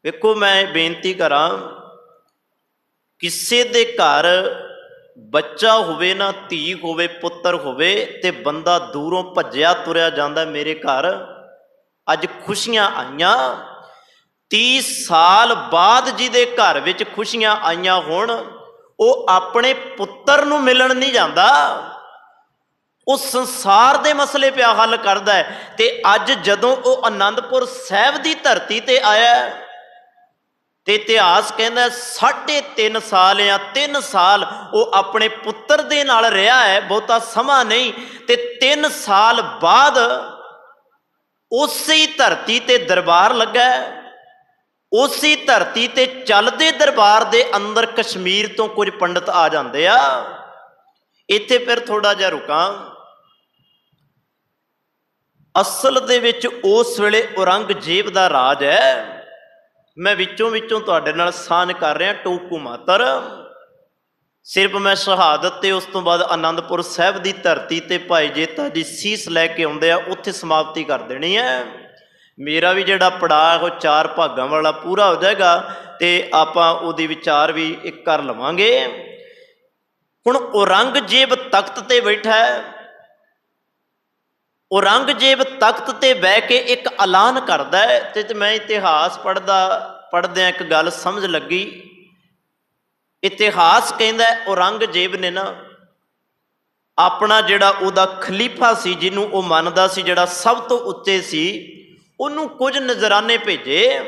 ਵੇਖੋ ਮੈਂ ਬੇਨਤੀ ਕਰਾਂ, ਕਿਸੇ ਦੇ ਘਰ ਬੱਚਾ ਹੋਵੇ ਨਾ, ਧੀ ਹੋਵੇ, ਪੁੱਤਰ ਹੋਵੇ ਤੇ ਬੰਦਾ ਦੂਰੋਂ ਭੱਜਿਆ ਤੁਰਿਆ ਜਾਂਦਾ ਮੇਰੇ ਘਰ ਅੱਜ ਖੁਸ਼ੀਆਂ ਆਈਆਂ। 30 ਸਾਲ ਬਾਅਦ ਜਿਹਦੇ ਘਰ ਵਿੱਚ ਖੁਸ਼ੀਆਂ ਆਈਆਂ ਹੋਣ, ਉਹ ਆਪਣੇ ਪੁੱਤਰ ਨੂੰ ਮਿਲਣ ਨਹੀਂ ਜਾਂਦਾ, ਉਹ ਸੰਸਾਰ ਦੇ ਮਸਲੇ ਪਿਆ ਹੱਲ ਕਰਦਾ ਹੈ। ਤੇ ਅੱਜ ਜਦੋਂ ਉਹ ਆਨੰਦਪੁਰ ਸਾਹਿਬ ਦੀ ਧਰਤੀ ਤੇ ਆਇਆ ਤੇ ਇਤਿਹਾਸ ਕਹਿੰਦਾ 3.5 ਸਾਲ ਜਾਂ 3 ਸਾਲ ਉਹ ਆਪਣੇ ਪੁੱਤਰ ਦੇ ਨਾਲ ਰਿਹਾ ਹੈ, ਬਹੁਤਾ ਸਮਾਂ ਨਹੀਂ। ਤੇ 3 ਸਾਲ ਬਾਅਦ ਉਸੇ ਧਰਤੀ ਤੇ ਦਰਬਾਰ ਲੱਗਾ, ਉਸੇ ਧਰਤੀ ਤੇ ਚੱਲਦੇ ਦਰਬਾਰ ਦੇ ਅੰਦਰ ਕਸ਼ਮੀਰ ਤੋਂ ਕੁਝ ਪੰਡਤ ਆ ਜਾਂਦੇ ਆ। ਇੱਥੇ ਫਿਰ ਥੋੜਾ ਜਿਹਾ ਰੁਕਾਂ। ਅਸਲ ਦੇ ਵਿੱਚ ਉਸ ਵੇਲੇ ਔਰੰਗਜ਼ੇਬ ਦਾ ਰਾਜ ਹੈ। ਮੈਂ ਵਿੱਚੋਂ ਤੁਹਾਡੇ ਨਾਲ ਸਾਂਝ ਕਰ ਰਿਹਾ ਟੋਕੂ ਮਾਤਰ। ਸਿਰਫ ਮੈਂ ਸ਼ਹਾਦਤ ਤੇ ਉਸ ਤੋਂ ਬਾਅਦ ਆਨੰਦਪੁਰ ਸਾਹਿਬ ਦੀ ਧਰਤੀ ਤੇ ਭਾਈ ਜੇਤਾ ਜੀ ਸੀਸ ਲੈ ਕੇ ਆਉਂਦੇ ਆ, ਉੱਥੇ ਸਮਾਪਤੀ ਕਰ ਦੇਣੀ ਹੈ। ਮੇਰਾ ਵੀ ਜਿਹੜਾ ਪੜਾਅ ਉਹ 4 ਭਾਗਾਂ ਵਾਲਾ ਪੂਰਾ ਹੋ ਜਾਏਗਾ ਤੇ ਆਪਾਂ ਉਹਦੀ ਵਿਚਾਰ ਵੀ ਇੱਕ ਕਰ ਲਵਾਂਗੇ। ਹੁਣ ਔਰੰਗਜ਼ੇਬ ਤਖਤ ਤੇ ਬੈਠਾ ਹੈ। ਔਰੰਗਜ਼ੇਬ ਤਖਤ ਤੇ ਬਹਿ ਕੇ ਇੱਕ ਐਲਾਨ ਕਰਦਾ ਹੈ। ਤੇ ਮੈਂ ਇਤਿਹਾਸ ਪੜ੍ਹਦਿਆਂ ਇੱਕ ਗੱਲ ਸਮਝ ਲੱਗੀ। ਇਤਿਹਾਸ ਕਹਿੰਦਾ ਔਰੰਗਜ਼ੇਬ ਨੇ ਨਾ ਆਪਣਾ ਜਿਹੜਾ ਉਹਦਾ ਖਲੀਫਾ ਸੀ, ਜਿਹਨੂੰ ਉਹ ਮੰਨਦਾ ਸੀ ਜਿਹੜਾ ਸਭ ਤੋਂ ਉੱਤੇ ਸੀ, ਉਹਨੂੰ ਕੁਝ ਨਜ਼ਰਾਨੇ ਭੇਜੇ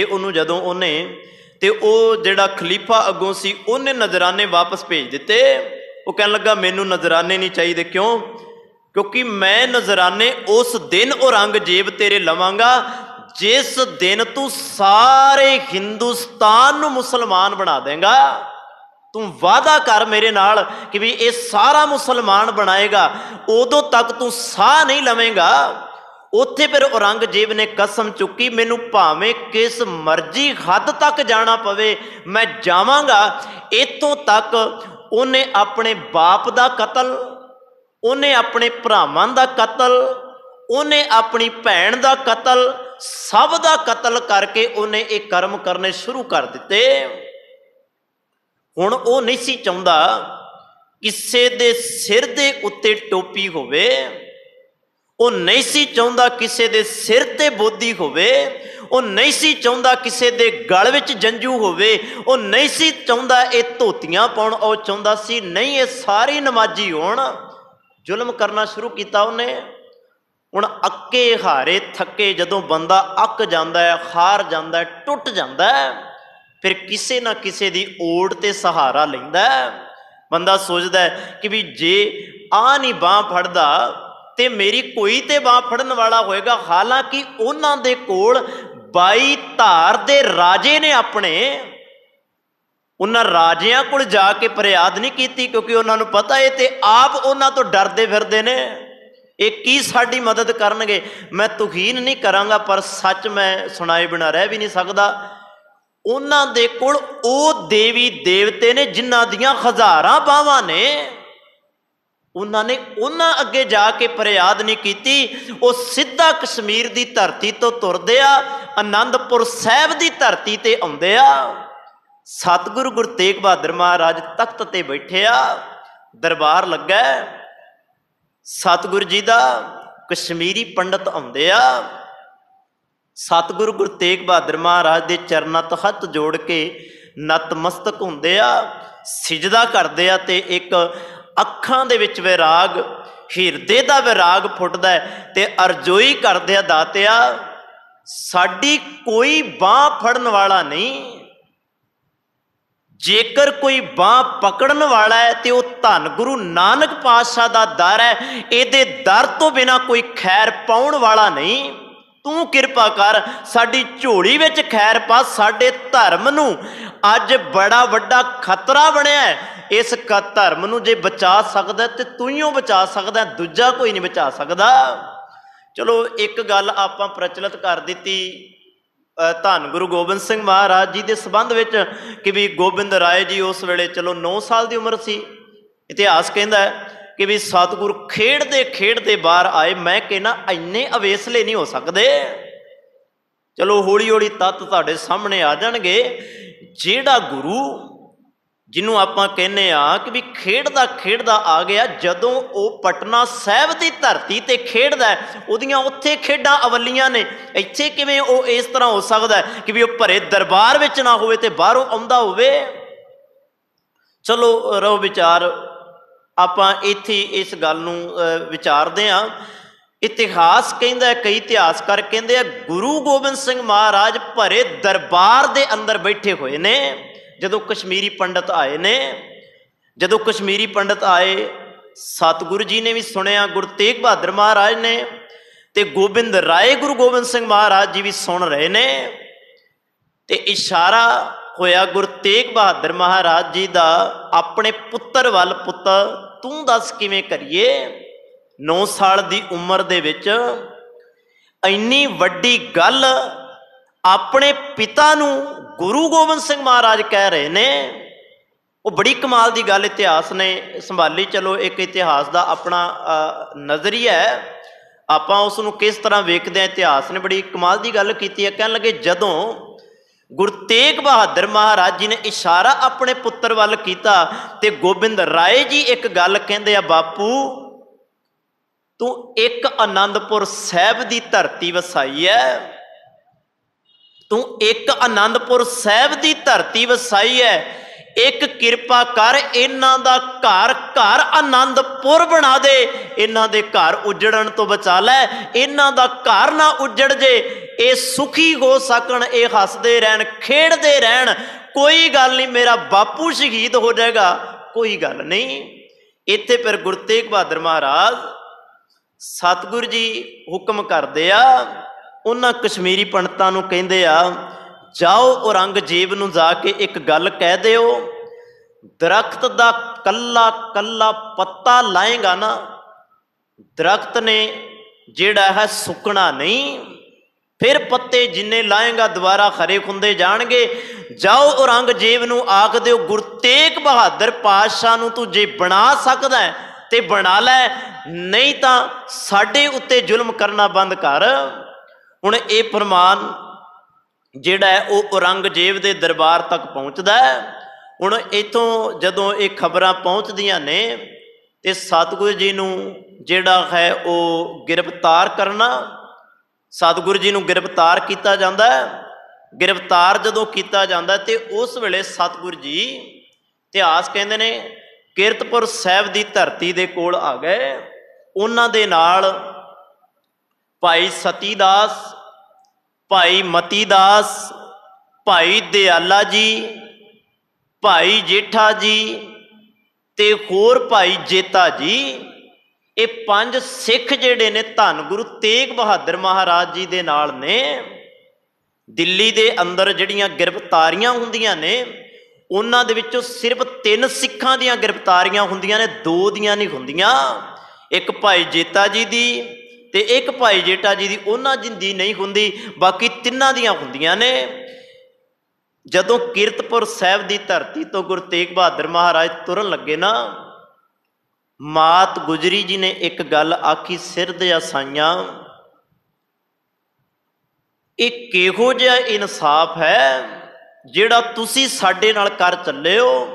ਉਹਨੂੰ। ਜਦੋਂ ਉਹਨੇ ਤੇ ਉਹ ਜਿਹੜਾ ਖਲੀਫਾ ਅੱਗੋਂ ਸੀ ਉਹਨੇ ਨਜ਼ਰਾਨੇ ਵਾਪਸ ਭੇਜ ਦਿੱਤੇ। ਉਹ ਕਹਿਣ ਲੱਗਾ ਮੈਨੂੰ ਨਜ਼ਰਾਨੇ ਨਹੀਂ ਚਾਹੀਦੇ। ਕਿਉਂ? ਕਿਉਂਕਿ ਮੈਂ ਨਜ਼ਰਾਨੇ ਉਸ ਦਿਨ ਔਰੰਗਜ਼ੇਬ ਤੇਰੇ ਲਵਾਂਗਾ ਜਿਸ ਦਿਨ ਤੂੰ ਸਾਰੇ ਹਿੰਦੁਸਤਾਨ ਨੂੰ ਮੁਸਲਮਾਨ ਬਣਾ ਦੇਂਗਾ। ਤੂੰ ਵਾਅਦਾ ਕਰ ਮੇਰੇ ਨਾਲ ਕਿ ਵੀ ਇਹ ਸਾਰਾ ਮੁਸਲਮਾਨ ਬਣਾਏਗਾ, ਉਦੋਂ ਤੱਕ ਤੂੰ ਸਾਹ ਨਹੀਂ ਲਵੇਂਗਾ। ਉੱਥੇ ਫਿਰ ਔਰੰਗਜ਼ੇਬ ਨੇ ਕਸਮ ਚੁੱਕੀ ਮੈਨੂੰ ਭਾਵੇਂ ਕਿਸ ਮਰਜ਼ੀ ਹੱਦ ਤੱਕ ਜਾਣਾ ਪਵੇ ਮੈਂ ਜਾਵਾਂਗਾ। ਇੱਥੋਂ ਤੱਕ ਉਹਨੇ ਆਪਣੇ ਬਾਪ ਦਾ ਕਤਲ, ਉਹਨੇ ਆਪਣੇ ਭਰਾਵਾਂ ਦਾ ਕਤਲ, ਉਹਨੇ ਆਪਣੀ ਭੈਣ ਦਾ ਕਤਲ, ਸਭ ਦਾ ਕਤਲ ਕਰਕੇ ਉਹਨੇ ਇਹ ਕਰਮ ਕਰਨੇ ਸ਼ੁਰੂ ਕਰ ਦਿੱਤੇ। ਹੁਣ ਉਹ ਨਹੀਂ ਸੀ ਚਾਹੁੰਦਾ ਕਿਸੇ ਦੇ ਸਿਰ ਦੇ ਉੱਤੇ ਟੋਪੀ ਹੋਵੇ, ਉਹ ਨਹੀਂ ਸੀ ਚਾਹੁੰਦਾ ਕਿਸੇ ਦੇ ਸਿਰ ਤੇ ਬੋਦੀ ਹੋਵੇ, ਉਹ ਨਹੀਂ ਸੀ ਚਾਹੁੰਦਾ ਕਿਸੇ ਦੇ ਗਲ ਵਿੱਚ ਜੰਜੂ ਹੋਵੇ, ਉਹ ਨਹੀਂ ਸੀ ਚਾਹੁੰਦਾ ਇਹ ਧੋਤੀਆਂ ਪਾਉਣ। ਉਹ ਚਾਹੁੰਦਾ ਸੀ ਨਹੀਂ ਇਹ ਸਾਰੇ ਨਮਾਜ਼ੀ ਹੋਣ। ਜ਼ੁਲਮ ਕਰਨਾ ਸ਼ੁਰੂ ਕੀਤਾ ਉਹਨੇ। ਹੁਣ ਅੱਕੇ ਹਾਰੇ ਥੱਕੇ ਜਦੋਂ ਬੰਦਾ ਅੱਕ ਜਾਂਦਾ ਹੈ, ਹਾਰ ਜਾਂਦਾ ਹੈ, ਟੁੱਟ ਜਾਂਦਾ ਹੈ, ਫਿਰ ਕਿਸੇ ਨਾ ਕਿਸੇ ਦੀ ਓੜ ਤੇ ਸਹਾਰਾ ਲੈਂਦਾ। ਬੰਦਾ ਸੋਚਦਾ ਹੈ ਕਿ ਵੀ ਜੇ ਆ ਨਹੀਂ ਬਾਂਹ ਫੜਦਾ ਤੇ ਮੇਰੀ ਕੋਈ ਤੇ ਬਾਂਹ ਫੜਨ ਵਾਲਾ ਹੋਏਗਾ। ਹਾਲਾਂਕਿ ਉਹਨਾਂ ਦੇ ਕੋਲ 22 ਧਾਰ ਦੇ ਰਾਜੇ ਨੇ ਆਪਣੇ, ਉਹਨਾਂ ਰਾਜਿਆਂ ਕੋਲ ਜਾ ਕੇ ਫਰਿਆਦ ਨਹੀਂ ਕੀਤੀ, ਕਿਉਂਕਿ ਉਹਨਾਂ ਨੂੰ ਪਤਾ ਇਹ ਤੇ ਆਪ ਉਹਨਾਂ ਤੋਂ ਡਰਦੇ ਫਿਰਦੇ ਨੇ, ਇਹ ਕੀ ਸਾਡੀ ਮਦਦ ਕਰਨਗੇ। ਮੈਂ ਤੁਹੀਨ ਨਹੀਂ ਕਰਾਂਗਾ, ਪਰ ਸੱਚ ਮੈਂ ਸੁਣਾਏ ਬਿਨਾਂ ਰਹਿ ਵੀ ਨਹੀਂ ਸਕਦਾ। ਉਹਨਾਂ ਦੇ ਕੋਲ ਉਹ ਦੇਵੀ ਦੇਵਤੇ ਨੇ ਜਿਨ੍ਹਾਂ ਦੀਆਂ ਹਜ਼ਾਰਾਂ ਬਾਹਾਂ ਨੇ, ਉਹਨਾਂ ਨੇ ਉਹਨਾਂ ਅੱਗੇ ਜਾ ਕੇ ਫਰਿਆਦ ਨਹੀਂ ਕੀਤੀ। ਉਹ ਸਿੱਧਾ ਕਸ਼ਮੀਰ ਦੀ ਧਰਤੀ ਤੋਂ ਤੁਰਦੇ ਆ, ਆਨੰਦਪੁਰ ਸਾਹਿਬ ਦੀ ਧਰਤੀ ਤੇ ਆਉਂਦੇ ਆ। ਸਤਿਗੁਰੂ ਗੁਰੂ ਤੇਗ ਬਹਾਦਰ ਮਹਾਰਾਜ ਤਖਤ ਤੇ ਬੈਠੇ ਆ, ਦਰਬਾਰ ਲੱਗਾ, ਸਤਿਗੁਰੂ ਜੀ ਦਾ ਕਸ਼ਮੀਰੀ ਪੰਡਤ ਆਉਂਦੇ ਆ। ਸਤਿਗੁਰੂ ਗੁਰੂ ਤੇਗ ਬਹਾਦਰ ਮਹਾਰਾਜ ਦੇ ਚਰਨਾਂ ਤੋਂ ਹੱਥ ਜੋੜ ਕੇ ਨਤਮਸਤਕ ਹੁੰਦੇ ਆ, ਸਿਜਦਾ ਕਰਦੇ ਆ, ਤੇ ਇੱਕ ਅੱਖਾਂ ਦੇ ਵਿੱਚ ਵਿਰਾਗ, ਹਿਰਦੇ ਦਾ ਵਿਰਾਗ ਫੁੱਟਦਾ ਤੇ ਅਰਜ਼ੋਈ ਕਰਦੇ ਆ, ਦਾਤਿਆ ਸਾਡੀ ਕੋਈ ਬਾਂਹ ਫੜਨ ਵਾਲਾ ਨਹੀਂ, ਜੇਕਰ ਕੋਈ ਬਾਂਹ ਪਕੜਨ ਵਾਲਾ ਹੈ ਤੇ ਉਹ ਧੰਨ ਗੁਰੂ ਨਾਨਕ ਪਾਤਸ਼ਾਹ ਦਾ ਦਰ ਹੈ, ਇਹਦੇ ਦਰ ਤੋਂ ਬਿਨਾਂ ਕੋਈ ਖੈਰ ਪਾਉਣ ਵਾਲਾ ਨਹੀਂ। ਤੂੰ ਕਿਰਪਾ ਕਰ, ਸਾਡੀ ਝੋਲੀ ਵਿੱਚ ਖੈਰ ਪਾ, ਸਾਡੇ ਧਰਮ ਨੂੰ ਅੱਜ ਬੜਾ ਵੱਡਾ ਖਤਰਾ ਬਣਿਆ, ਇਸ ਧਰਮ ਨੂੰ ਜੇ ਬਚਾ ਸਕਦਾ ਤੇ ਤੂੰ ਹੀ ਬਚਾ ਸਕਦਾ, ਦੂਜਾ ਕੋਈ ਨਹੀਂ ਬਚਾ ਸਕਦਾ। ਚਲੋ ਇੱਕ ਗੱਲ ਆਪਾਂ ਪ੍ਰਚਲਿਤ ਕਰ ਦਿੱਤੀ ਧੰਨ ਗੁਰੂ ਗੋਬਿੰਦ ਸਿੰਘ ਮਹਾਰਾਜ ਜੀ ਦੇ ਸੰਬੰਧ ਵਿੱਚ, ਕਿ ਵੀ ਗੋਬਿੰਦ ਰਾਏ ਜੀ ਉਸ ਵੇਲੇ ਚਲੋ 9 ਸਾਲ ਦੀ ਉਮਰ ਸੀ। ਇਤਿਹਾਸ ਕਹਿੰਦਾ ਕਿ ਵੀ ਸਤਿਗੁਰੂ ਖੇਡਦੇ ਖੇਡਦੇ ਬਾਹਰ ਆਏ। ਮੈਂ ਕਹਿੰਦਾ ਇੰਨੇ ਅਵੇਸਲੇ ਨਹੀਂ ਹੋ ਸਕਦੇ। ਚਲੋ ਹੌਲੀ ਹੌਲੀ ਤੱਤ ਤੁਹਾਡੇ ਸਾਹਮਣੇ ਆ ਜਾਣਗੇ। ਜਿਹੜਾ ਗੁਰੂ ਜਿਹਨੂੰ ਆਪਾਂ ਕਹਿੰਦੇ ਆ ਕਿ ਵੀ ਖੇਡਦਾ ਖੇਡਦਾ ਆ ਗਿਆ, ਜਦੋਂ ਉਹ ਪਟਨਾ ਸਾਹਿਬ ਦੀ ਧਰਤੀ ਤੇ ਖੇਡਦਾ, ਉਹਦੀਆਂ ਉੱਥੇ ਖੇਡਾਂ ਅਵੱਲੀਆਂ ਨੇ, ਇੱਥੇ ਕਿਵੇਂ ਉਹ ਇਸ ਤਰ੍ਹਾਂ ਹੋ ਸਕਦਾ ਕਿ ਵੀ ਉਹ ਭਰੇ ਦਰਬਾਰ ਵਿੱਚ ਨਾ ਹੋਵੇ ਤੇ ਬਾਹਰੋਂ ਆਉਂਦਾ ਹੋਵੇ। ਚਲੋ ਰਹੋ ਵਿਚਾਰ, ਆਪਾਂ ਇੱਥੇ ਇਸ ਗੱਲ ਨੂੰ ਵਿਚਾਰਦੇ ਹਾਂ। ਇਤਿਹਾਸ ਕਹਿੰਦਾ, ਕਈ ਇਤਿਹਾਸਕਾਰ ਕਹਿੰਦੇ ਆ, ਗੁਰੂ ਗੋਬਿੰਦ ਸਿੰਘ ਮਹਾਰਾਜ ਭਰੇ ਦਰਬਾਰ ਦੇ ਅੰਦਰ ਬੈਠੇ ਹੋਏ ਨੇ ਜਦੋਂ ਕਸ਼ਮੀਰੀ ਪੰਡਤ ਆਏ ਨੇ। ਜਦੋਂ ਕਸ਼ਮੀਰੀ ਪੰਡਤ ਆਏ, ਸਤਿਗੁਰੂ ਜੀ ਨੇ ਵੀ ਸੁਣਿਆ, ਗੁਰੂ ਤੇਗ ਬਹਾਦਰ ਮਹਾਰਾਜ ਨੇ ਤੇ ਗੋਬਿੰਦ ਰਾਏ ਗੁਰੂ ਗੋਬਿੰਦ ਸਿੰਘ ਮਹਾਰਾਜ ਜੀ ਵੀ ਸੁਣ ਰਹੇ ਨੇ, ਤੇ ਇਸ਼ਾਰਾ ਹੋਇਆ ਗੁਰੂ ਤੇਗ ਬਹਾਦਰ ਮਹਾਰਾਜ ਜੀ ਦਾ ਆਪਣੇ ਪੁੱਤਰ ਵੱਲ, ਪੁੱਤਰ ਤੂੰ ਦੱਸ ਕਿਵੇਂ ਕਰੀਏ। 9 ਸਾਲ ਦੀ ਉਮਰ ਦੇ ਵਿੱਚ ਇੰਨੀ ਵੱਡੀ ਗੱਲ ਆਪਣੇ ਪਿਤਾ ਨੂੰ ਗੁਰੂ ਗੋਬਿੰਦ ਸਿੰਘ ਮਹਾਰਾਜ ਕਹਿ ਰਹੇ ਨੇ, ਉਹ ਬੜੀ ਕਮਾਲ ਦੀ ਗੱਲ ਇਤਿਹਾਸ ਨੇ ਸੰਭਾਲੀ। ਚਲੋ ਇੱਕ ਇਤਿਹਾਸ ਦਾ ਆਪਣਾ ਨਜ਼ਰੀਆ ਹੈ, ਆਪਾਂ ਉਸ ਨੂੰ ਕਿਸ ਤਰ੍ਹਾਂ ਵੇਖਦੇ ਹਾਂ। ਇਤਿਹਾਸ ਨੇ ਬੜੀ ਕਮਾਲ ਦੀ ਗੱਲ ਕੀਤੀ ਹੈ। ਕਹਿਣ ਲੱਗੇ, ਜਦੋਂ ਗੁਰੂ ਤੇਗ ਬਹਾਦਰ ਮਹਾਰਾਜ ਜੀ ਨੇ ਇਸ਼ਾਰਾ ਆਪਣੇ ਪੁੱਤਰ ਵੱਲ ਕੀਤਾ ਤੇ ਗੋਬਿੰਦ ਰਾਏ ਜੀ ਇੱਕ ਗੱਲ ਕਹਿੰਦੇ ਆ, ਬਾਪੂ ਤੂੰ ਇੱਕ ਆਨੰਦਪੁਰ ਸਾਹਿਬ ਦੀ ਧਰਤੀ ਵਸਾਈ ਹੈ, ਤੂੰ ਇੱਕ ਆਨੰਦਪੁਰ ਸਾਹਿਬ ਦੀ ਧਰਤੀ ਵਸਾਈ ਹੈ, ਇੱਕ ਕਿਰਪਾ ਕਰ ਇਹਨਾਂ ਦਾ ਘਰ ਘਰ ਆਨੰਦਪੁਰ ਬਣਾ ਦੇ, ਇਹਨਾਂ ਦੇ ਘਰ ਉਜੜਨ ਤੋਂ ਬਚਾ ਲੈ, ਇਹਨਾਂ ਦਾ ਘਰ ਨਾ ਉਜੜ ਜੇ, ਇਹ ਸੁਖੀ ਹੋ ਸਕਣ, ਇਹ ਹੱਸਦੇ ਰਹਿਣ, ਖੇਡਦੇ ਰਹਿਣ। ਕੋਈ ਗੱਲ ਨਹੀਂ, ਮੇਰਾ ਬਾਪੂ ਸ਼ਹੀਦ ਹੋ ਜਾਏਗਾ, ਕੋਈ ਗੱਲ ਨਹੀਂ। ਇੱਥੇ ਫਿਰ ਗੁਰੂ ਤੇਗ ਬਹਾਦਰ ਮਹਾਰਾਜ ਸਤਿਗੁਰੂ ਜੀ ਹੁਕਮ ਕਰਦੇ ਆ, ਉਹਨਾਂ ਕਸ਼ਮੀਰੀ ਪੰਡਤਾਂ ਨੂੰ ਕਹਿੰਦੇ ਆ, ਜਾਓ ਔਰੰਗਜ਼ੇਬ ਨੂੰ ਜਾ ਕੇ ਇੱਕ ਗੱਲ ਕਹਿ ਦਿਓ, ਦਰਖਤ ਦਾ ਕੱਲਾ ਕੱਲਾ ਪੱਤਾ ਲਾਏਗਾ ਨਾ, ਦਰਖਤ ਨੇ ਜਿਹੜਾ ਹੈ ਸੁੱਕਣਾ ਨਹੀਂ, ਫਿਰ ਪੱਤੇ ਜਿੰਨੇ ਲਾਏਗਾ ਦੁਬਾਰਾ ਖਰੇ ਖੁੰਦੇ ਜਾਣਗੇ। ਜਾਓ ਔਰੰਗਜ਼ੇਬ ਨੂੰ ਆਖ ਦਿਓ, ਗੁਰੂ ਤੇਗ ਬਹਾਦਰ ਪਾਤਸ਼ਾਹ ਨੂੰ ਤੂੰ ਜੇ ਬਣਾ ਸਕਦਾ ਤੇ ਬਣਾ ਲੈ, ਨਹੀਂ ਤਾਂ ਸਾਡੇ ਉੱਤੇ ਜ਼ੁਲਮ ਕਰਨਾ ਬੰਦ ਕਰ। ਹੁਣ ਇਹ ਫਰਮਾਨ ਜਿਹੜਾ ਹੈ ਉਹ ਔਰੰਗਜ਼ੇਬ ਦੇ ਦਰਬਾਰ ਤੱਕ ਪਹੁੰਚਦਾ ਹੈ। ਹੁਣ ਇੱਥੋਂ ਜਦੋਂ ਇਹ ਖਬਰਾਂ ਪਹੁੰਚਦੀਆਂ ਨੇ ਤੇ ਸਤਿਗੁਰੂ ਜੀ ਨੂੰ ਜਿਹੜਾ ਹੈ ਉਹ ਗ੍ਰਿਫਤਾਰ ਕਰਨਾ, ਸਤਿਗੁਰੂ ਜੀ ਨੂੰ ਗ੍ਰਿਫਤਾਰ ਕੀਤਾ ਜਾਂਦਾ ਹੈ। ਗ੍ਰਿਫਤਾਰ ਜਦੋਂ ਕੀਤਾ ਜਾਂਦਾ ਤੇ ਉਸ ਵੇਲੇ ਸਤਿਗੁਰੂ ਜੀ, ਇਤਿਹਾਸ ਕਹਿੰਦੇ ਨੇ, ਕੀਰਤਪੁਰ ਸਾਹਿਬ ਦੀ ਧਰਤੀ ਦੇ ਕੋਲ ਆ ਗਏ। ਉਹਨਾਂ ਦੇ ਨਾਲ ਭਾਈ ਸਤੀ ਦਾਸ, ਭਾਈ ਮਤੀ ਦਾਸ, ਭਾਈ ਦਿਆਲਾ ਜੀ, ਭਾਈ ਜੇਠਾ ਜੀ ਤੇ ਹੋਰ ਭਾਈ ਜੇਤਾ ਜੀ, ਇਹ 5 ਸਿੱਖ ਜਿਹੜੇ ਨੇ ਧੰਨ ਗੁਰੂ ਤੇਗ ਬਹਾਦਰ ਮਹਾਰਾਜ ਜੀ ਦੇ ਨਾਲ ਨੇ। ਦਿੱਲੀ ਦੇ ਅੰਦਰ ਜਿਹੜੀਆਂ ਗ੍ਰਿਫਤਾਰੀਆਂ ਹੁੰਦੀਆਂ ਨੇ ਉਹਨਾਂ ਦੇ ਵਿੱਚੋਂ ਸਿਰਫ 3 ਸਿੱਖਾਂ ਦੀਆਂ ਗ੍ਰਿਫਤਾਰੀਆਂ ਹੁੰਦੀਆਂ ਨੇ, 2 ਦੀਆਂ ਨਹੀਂ ਹੁੰਦੀਆਂ। ਇੱਕ ਭਾਈ ਜੇਤਾ ਜੀ ਦੀ ਤੇ ਇੱਕ ਭਾਈ ਜੇਠਾ ਜੀ ਦੀ, ਉਹਨਾਂ ਦੀ ਨਹੀਂ ਹੁੰਦੀ, ਬਾਕੀ ਤਿੰਨਾਂ ਦੀਆਂ ਹੁੰਦੀਆਂ ਨੇ। ਜਦੋਂ ਕੀਰਤਪੁਰ ਸਾਹਿਬ ਦੀ ਧਰਤੀ ਤੋਂ ਗੁਰੂ ਤੇਗ ਬਹਾਦਰ ਮਹਾਰਾਜ ਤੁਰਨ ਲੱਗੇ ਨਾ, ਮਾਤ ਗੁਜਰੀ ਜੀ ਨੇ ਇੱਕ ਗੱਲ ਆਖੀ, ਸਿਰ ਦੇ ਸਾਈਆਂ, ਇਹ ਕਿਹੋ ਜਿਹਾ ਇਨਸਾਫ ਹੈ ਜਿਹੜਾ ਤੁਸੀਂ ਸਾਡੇ ਨਾਲ ਕਰ ਚੱਲੇ ਹੋ।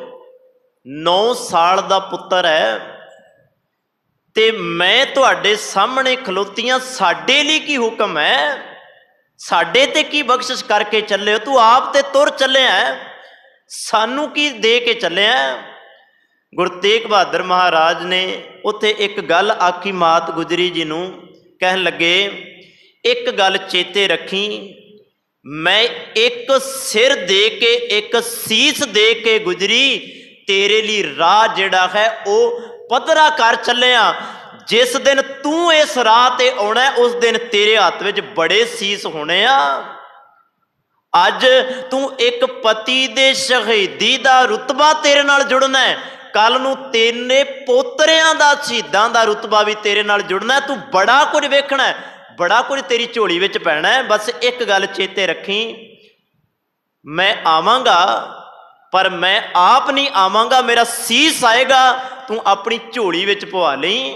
9 ਸਾਲ ਦਾ ਪੁੱਤਰ ਹੈ ਤੇ ਮੈਂ ਤੁਹਾਡੇ ਸਾਹਮਣੇ ਖਲੋਤੀਆਂ, ਸਾਡੇ ਲਈ ਕੀ ਹੁਕਮ ਹੈ, ਸਾਡੇ ਤੇ ਕੀ ਬਖਸ਼ਿਸ਼ ਕਰਕੇ ਚੱਲੇ ਹੋ, ਤੂੰ ਆਪ ਤੇ ਤੁਰ ਚੱਲਿਆ, ਸਾਨੂੰ ਕੀ ਦੇ ਕੇ ਚੱਲਿਆ। ਗੁਰੂ ਤੇਗ ਬਹਾਦਰ ਮਹਾਰਾਜ ਨੇ ਉੱਥੇ ਇੱਕ ਗੱਲ ਆਖੀ ਮਾਤ ਗੁਜਰੀ ਜੀ ਨੂੰ, ਕਹਿਣ ਲੱਗੇ ਇੱਕ ਗੱਲ ਚੇਤੇ ਰੱਖੀ, ਮੈਂ ਇੱਕ ਸਿਰ ਦੇ ਕੇ, ਇੱਕ ਸੀਸ ਦੇ ਕੇ ਗੁਜਰੀ, ਤੇਰੇ ਲਈ ਰਾਹ ਜਿਹੜਾ ਹੈ ਉਹ ਪੱਧਰਾ ਕਰ ਚੱਲਿਆ। ਜਿਸ ਦਿਨ ਤੂੰ ਇਸ ਰਾਹ ਤੇ ਆਉਣਾ, ਉਸ ਦਿਨ ਤੇਰੇ ਹੱਥ ਵਿੱਚ ਬੜੇ ਸੀਸ ਹੋਣੇ ਆ। ਅੱਜ ਤੂੰ ਇੱਕ ਪਤੀ ਦੇ ਸ਼ਹੀਦੀ ਦਾ ਰੁਤਬਾ ਤੇਰੇ ਨਾਲ ਜੁੜਨਾ ਹੈ, ਕੱਲ ਨੂੰ ਤੇਰੇ ਪੋਤਰਿਆਂ ਦਾ ਸ਼ਹੀਦਾਂ ਦਾ ਰੁਤਬਾ ਵੀ ਤੇਰੇ ਨਾਲ ਜੁੜਨਾ। ਤੂੰ ਬੜਾ ਕੁਝ ਵੇਖਣਾ, ਬੜਾ ਕੁਝ ਤੇਰੀ ਝੋਲੀ ਵਿੱਚ ਪੈਣਾ ਹੈ। ਬਸ ਇੱਕ ਗੱਲ ਚੇਤੇ ਰੱਖੀ, ਮੈਂ ਆਵਾਂਗਾ ਪਰ ਮੈਂ ਆਪ ਨਹੀਂ ਆਵਾਂਗਾ, ਮੇਰਾ ਸੀਸ ਆਏਗਾ, ਤੂੰ ਆਪਣੀ ਝੋਲੀ ਵਿੱਚ ਪਵਾ ਲਈ।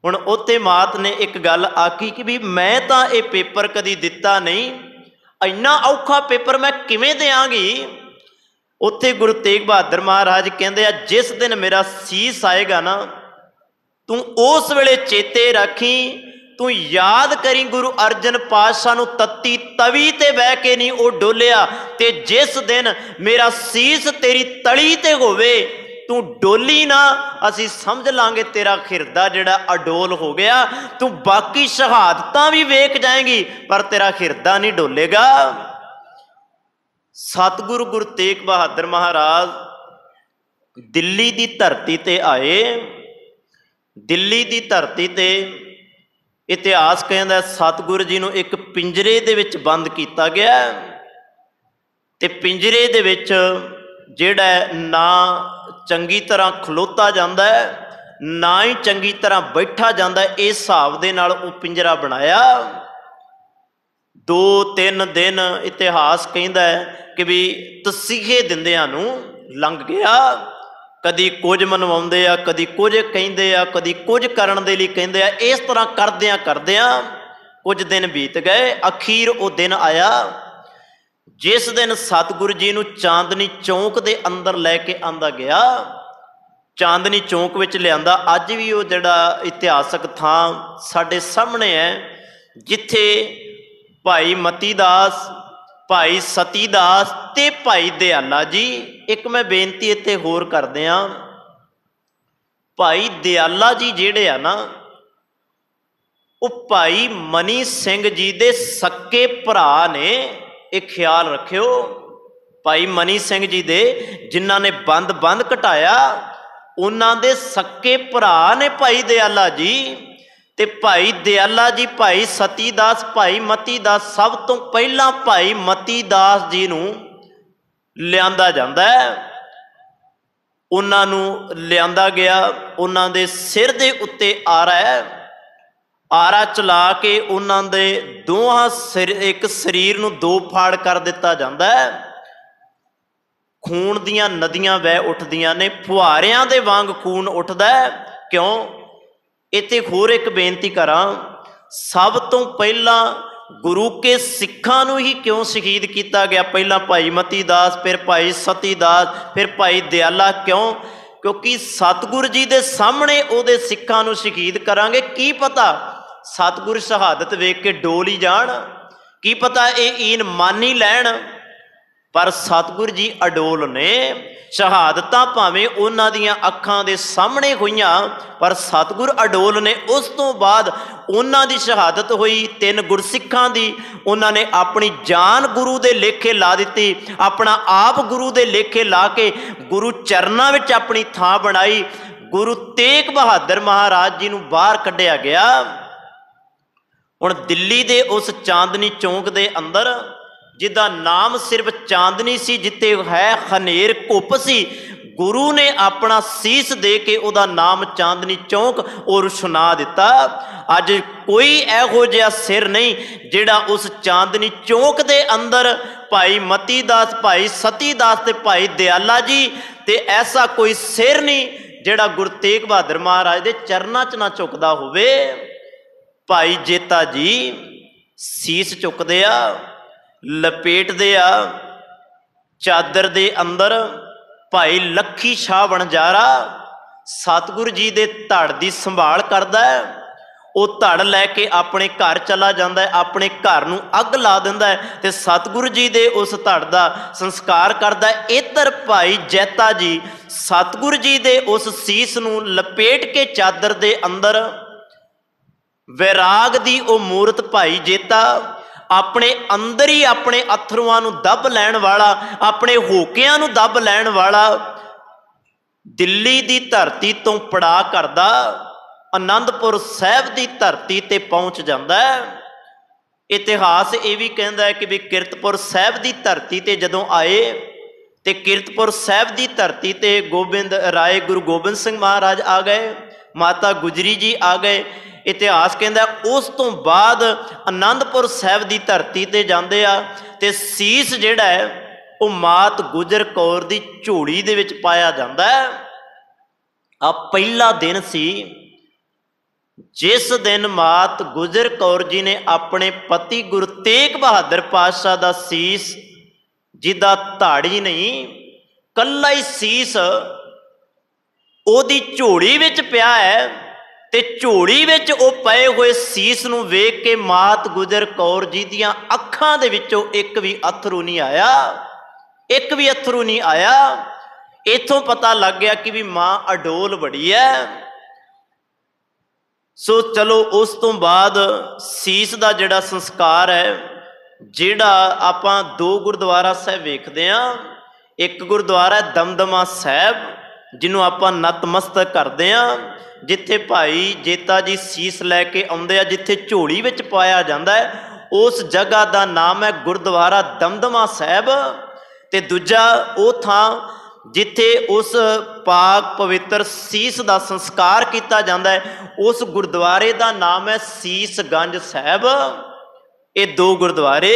ਹੁਣ ਉੱਥੇ ਮਾਤ ਨੇ ਇੱਕ ਗੱਲ ਆਖੀ ਕਿ ਵੀ ਮੈਂ ਤਾਂ ਇਹ ਪੇਪਰ ਕਦੀ ਦਿੱਤਾ ਨਹੀਂ, ਇੰਨਾ ਔਖਾ ਪੇਪਰ ਮੈਂ ਕਿਵੇਂ ਦਿਆਂਗੀ। ਉੱਥੇ ਗੁਰੂ ਤੇਗ ਬਹਾਦਰ ਮਹਾਰਾਜ ਕਹਿੰਦੇ ਆ, ਜਿਸ ਦਿਨ ਮੇਰਾ ਸੀਸ ਆਏਗਾ ਨਾ, ਤੂੰ ਉਸ ਵੇਲੇ ਚੇਤੇ ਰੱਖੀ, ਤੂੰ ਯਾਦ ਕਰੀ ਗੁਰੂ ਅਰਜਨ ਪਾਤਸ਼ਾਹ ਨੂੰ ਤੱਤੀ ਤਵੀ ਤੇ ਬਹਿ ਕੇ ਨਹੀਂ ਉਹ ਡੋਲਿਆ, ਤੇ ਜਿਸ ਦਿਨ ਮੇਰਾ ਸੀਸ ਤੇਰੀ ਤਲੀ ਤੇ ਹੋਵੇ, ਤੂੰ ਡੋਲੀ ਨਾ, ਅਸੀਂ ਸਮਝ ਲਾਂਗੇ ਤੇਰਾ ਹਿਰਦਾ ਜਿਹੜਾ ਅਡੋਲ ਹੋ ਗਿਆ। ਤੂੰ ਬਾਕੀ ਸ਼ਹਾਦਤਾਂ ਵੀ ਵੇਖ ਜਾਏਂਗੀ ਪਰ ਤੇਰਾ ਹਿਰਦਾ ਨਹੀਂ ਡੋਲੇਗਾ। ਸਤਿਗੁਰੂ ਗੁਰੂ ਤੇਗ ਬਹਾਦਰ ਮਹਾਰਾਜ ਦਿੱਲੀ ਦੀ ਧਰਤੀ ਤੇ ਆਏ। ਦਿੱਲੀ ਦੀ ਧਰਤੀ ਤੇ ਇਤਿਹਾਸ ਕਹਿੰਦਾ ਸਤਿਗੁਰੂ ਜੀ ਨੂੰ ਇੱਕ ਪਿੰਜਰੇ ਦੇ ਵਿੱਚ ਬੰਦ ਕੀਤਾ ਗਿਆ, ਤੇ ਪਿੰਜਰੇ ਦੇ ਵਿੱਚ ਜਿਹੜਾ ਨਾ ਚੰਗੀ ਤਰ੍ਹਾਂ ਖਲੋਤਾ ਜਾਂਦਾ ਹੈ, ਨਾ ਹੀ ਚੰਗੀ ਤਰ੍ਹਾਂ ਬੈਠਾ ਜਾਂਦਾ। ਇਸ ਹਿਸਾਬ ਦੇ ਨਾਲ ਉਹ ਪਿੰਜਰਾ ਬਣਾਇਆ। 2-3 ਦਿਨ ਇਤਿਹਾਸ ਕਹਿੰਦਾ ਹੈ ਕਿ ਵੀ ਤਸੀਹੇ ਦਿੰਦਿਆਂ ਨੂੰ ਲੰਘ ਗਿਆ। ਕਦੀ ਕੁਝ ਮਨਵਾਉਂਦੇ ਆ, ਕਦੀ ਕੁਝ ਕਹਿੰਦੇ ਆ, ਕਦੀ ਕੁਝ ਕਰਨ ਦੇ ਲਈ ਕਹਿੰਦੇ ਆ। ਇਸ ਤਰ੍ਹਾਂ ਕਰਦਿਆਂ ਕਰਦਿਆਂ ਕੁਝ ਦਿਨ ਬੀਤ ਗਏ। ਅਖੀਰ ਉਹ ਦਿਨ ਆਇਆ ਜਿਸ ਦਿਨ ਸਤਿਗੁਰੂ ਜੀ ਨੂੰ ਚਾਂਦਨੀ ਚੌਂਕ ਦੇ ਅੰਦਰ ਲੈ ਕੇ ਆਂਦਾ ਗਿਆ। ਚਾਂਦਨੀ ਚੌਂਕ ਵਿੱਚ ਲਿਆਂਦਾ। ਅੱਜ ਵੀ ਉਹ ਜਿਹੜਾ ਇਤਿਹਾਸਕ ਥਾਂ ਸਾਡੇ ਸਾਹਮਣੇ ਹੈ, ਜਿੱਥੇ ਭਾਈ ਮਤੀ ਦਾਸ, ਭਾਈ ਸਤੀ ਦਾਸ ਤੇ ਭਾਈ ਦਿਆਲਾ ਜੀ। ਇੱਕ ਮੈਂ ਬੇਨਤੀ ਇੱਥੇ ਹੋਰ ਕਰਦੇ ਹਾਂ, ਭਾਈ ਦਿਆਲਾ ਜੀ ਜਿਹੜੇ ਆ ਨਾ, ਉਹ ਭਾਈ ਮਨੀ ਸਿੰਘ ਜੀ ਦੇ ਸਕੇ ਭਰਾ ਨੇ। ਇਹ ਖਿਆਲ ਰੱਖਿਓ, ਭਾਈ ਮਨੀ ਸਿੰਘ ਜੀ ਦੇ, ਜਿਨ੍ਹਾਂ ਨੇ ਬੰਦ ਘਟਾਇਆ, ਉਹਨਾਂ ਦੇ ਸਕੇ ਭਰਾ ਨੇ ਭਾਈ ਦਿਆਲਾ ਜੀ। ਤੇ ਭਾਈ ਦਿਆਲਾ ਜੀ, ਭਾਈ ਸਤੀ ਦਾਸ, ਭਾਈ ਮਤੀ ਦਾਸ, ਸਭ ਤੋਂ ਪਹਿਲਾਂ ਭਾਈ ਮਤੀ ਦਾਸ ਜੀ ਨੂੰ ਲਿਆਂਦਾ ਜਾਂਦਾ ਹੈ। ਉਹਨਾਂ ਨੂੰ ਲਿਆਂਦਾ ਗਿਆ, ਉਹਨਾਂ ਦੇ ਸਿਰ ਦੇ ਉੱਤੇ ਆਰਾ ਹੈ। ਆਰਾ ਚਲਾ ਕੇ ਉਹਨਾਂ ਦੇ ਦੋਹਾਂ ਇੱਕ ਸਰੀਰ ਨੂੰ 2 ਫਾੜ ਕਰ ਦਿੱਤਾ ਜਾਂਦਾ ਹੈ। ਖੂਨ ਦੀਆਂ ਨਦੀਆਂ ਵਹਿ ਉੱਠਦੀਆਂ ਨੇ, ਫੁਹਾਰਿਆਂ ਦੇ ਵਾਂਗ ਖੂਨ ਉੱਠਦਾ ਹੈ। ਕਿਉਂ? ਇੱਥੇ ਹੋਰ ਇੱਕ ਬੇਨਤੀ ਕਰਾਂ, ਸਭ ਤੋਂ ਪਹਿਲਾਂ ਗੁਰੂ ਕੇ ਸਿੱਖਾਂ ਨੂੰ ਹੀ ਕਿਉਂ ਸ਼ਹੀਦ ਕੀਤਾ ਗਿਆ? ਪਹਿਲਾਂ ਭਾਈ ਮਤੀ ਦਾਸ, ਫਿਰ ਭਾਈ ਸਤੀ ਦਾਸ, ਫਿਰ ਭਾਈ ਦਿਆਲਾ। ਕਿਉਂ? ਕਿਉਂਕਿ ਸਤਿਗੁਰੂ ਜੀ ਦੇ ਸਾਹਮਣੇ ਉਹਦੇ ਸਿੱਖਾਂ ਨੂੰ ਸ਼ਹੀਦ ਕਰਾਂਗੇ, ਕੀ ਪਤਾ ਸਤਿਗੁਰੂ ਸ਼ਹਾਦਤ ਵੇਖ ਕੇ ਡੋਲ ਹੀ ਜਾਣ, ਕੀ ਪਤਾ ਇਹ ਈਨ ਮੰਨ ਹੀ ਲੈਣ। ਪਰ ਸਤਿਗੁਰੂ ਜੀ ਅਡੋਲ ਨੇ। ਸ਼ਹਾਦਤਾਂ ਭਾਵੇਂ ਉਹਨਾਂ ਦੀਆਂ ਅੱਖਾਂ ਦੇ ਸਾਹਮਣੇ ਹੋਈਆਂ, ਪਰ ਸਤਿਗੁਰ ਅਡੋਲ ਨੇ। ਉਸ ਤੋਂ ਬਾਅਦ ਉਹਨਾਂ ਦੀ ਸ਼ਹਾਦਤ ਹੋਈ 3 ਗੁਰਸਿੱਖਾਂ ਦੀ। ਉਹਨਾਂ ਨੇ ਆਪਣੀ ਜਾਨ ਗੁਰੂ ਦੇ ਲੇਖੇ ਲਾ ਦਿੱਤੀ, ਆਪਣਾ ਆਪ ਗੁਰੂ ਦੇ ਲੇਖੇ ਲਾ ਕੇ ਗੁਰੂ ਚਰਨਾਂ ਵਿੱਚ ਆਪਣੀ ਥਾਂ ਬਣਾਈ। ਗੁਰੂ ਤੇਗ ਬਹਾਦਰ ਮਹਾਰਾਜ ਜੀ ਨੂੰ ਬਾਹਰ ਕੱਢਿਆ ਗਿਆ। ਹੁਣ ਦਿੱਲੀ ਦੇ ਉਸ ਚਾਂਦਨੀ ਚੌਂਕ ਦੇ ਅੰਦਰ जिदा नाम सिर्फ चांदनी सी, जिते है हनेर घुप सी, गुरु ने अपना सीस दे के उहदा नाम चांदनी चौक और सुना दिता। अज कोई इहो जिहा सिर नहीं जिहड़ा उस चांदनी चौक दे अंदर भाई मती दास, भाई सती दास ते भाई दयाला जी ते ऐसा कोई सिर नहीं जिहड़ा गुरु तेग बहादुर महाराज दे चरनां च ना झुकदा होवे। भाई जेता जी सीस चुकदे आ, लपेटदे आ चादर दे अंदर। भाई लखी शाह बनजारा सतगुरु जी दे धड़ दी संभाल करदा है। वो धड़ लैके अपने घर चला जाता है, अपने घर नूं अग ला दिंदा है ते सतगुरु जी दे उस धड़ दा संस्कार करदा है। इधर भाई जैता जी सतगुरु जी दे उस सीस नूं लपेट के चादर दे अंदर वैराग दी वो मूरत भाई जेता अपने अंदर ही अपने अथरुआं नूं दब लैण वाला, अपने होकियां नूं दब लैण वाला, दिल्ली दी धरती तो पड़ा करदा आनंदपुर साहिब दी धरती ते पहुंच जांदा है। इतिहास ये भी कहता है कि भी किरतपुर साहिब दी धरती ते जदों आए ते किरतपुर साहिब दी धरती ते गोबिंद राय गुरु गोबिंद सिंह महाराज आ गए, माता गुजरी जी आ गए। इतिहास कहता उस तो बाद आनंदपुर साहिब की धरती ते जाते आ ते सीस जिहड़ा है वो मात गुजर कौर की झोली दे विच पाया जाता है। अब पहला दिन सी जिस दिन मात गुजर कौर जी ने अपने पति गुरु तेग बहादुर पातशाह का सीस, जिदा धाड़ी नहीं कल्ला ही सीस ओदी झोली विच पिया है ते झोली विच ओ पए हुए सीस नूं वेख के मात गुजर कौर जी दियां अखां दे विचों एक भी अथरू नहीं आया, एक भी अथरू नहीं आया। इथों पता लग गया कि भी मां अडोल बड़ी है। सो चलो उस तो बाद सीस दा जिहड़ा संस्कार है, जिहड़ा आपां दो गुरुद्वारा साहिब वेखदे हां। एक गुरुद्वारा है दमदमा साहिब जिन्हों आपां नतमस्तक करदे हां, जिथे भाई जेता जी सीस लैके आउंदे आ, जिथे झोली विच पाया जाता है, उस जगह का नाम है गुरुद्वारा दमदमा साहिब। ते दूजा वो थां जिथे उस पाक पवित्र सीस का संस्कार किया जाता है, उस गुरुद्वारे का नाम है सीसगंज साहिब। ये दो गुरुद्वारे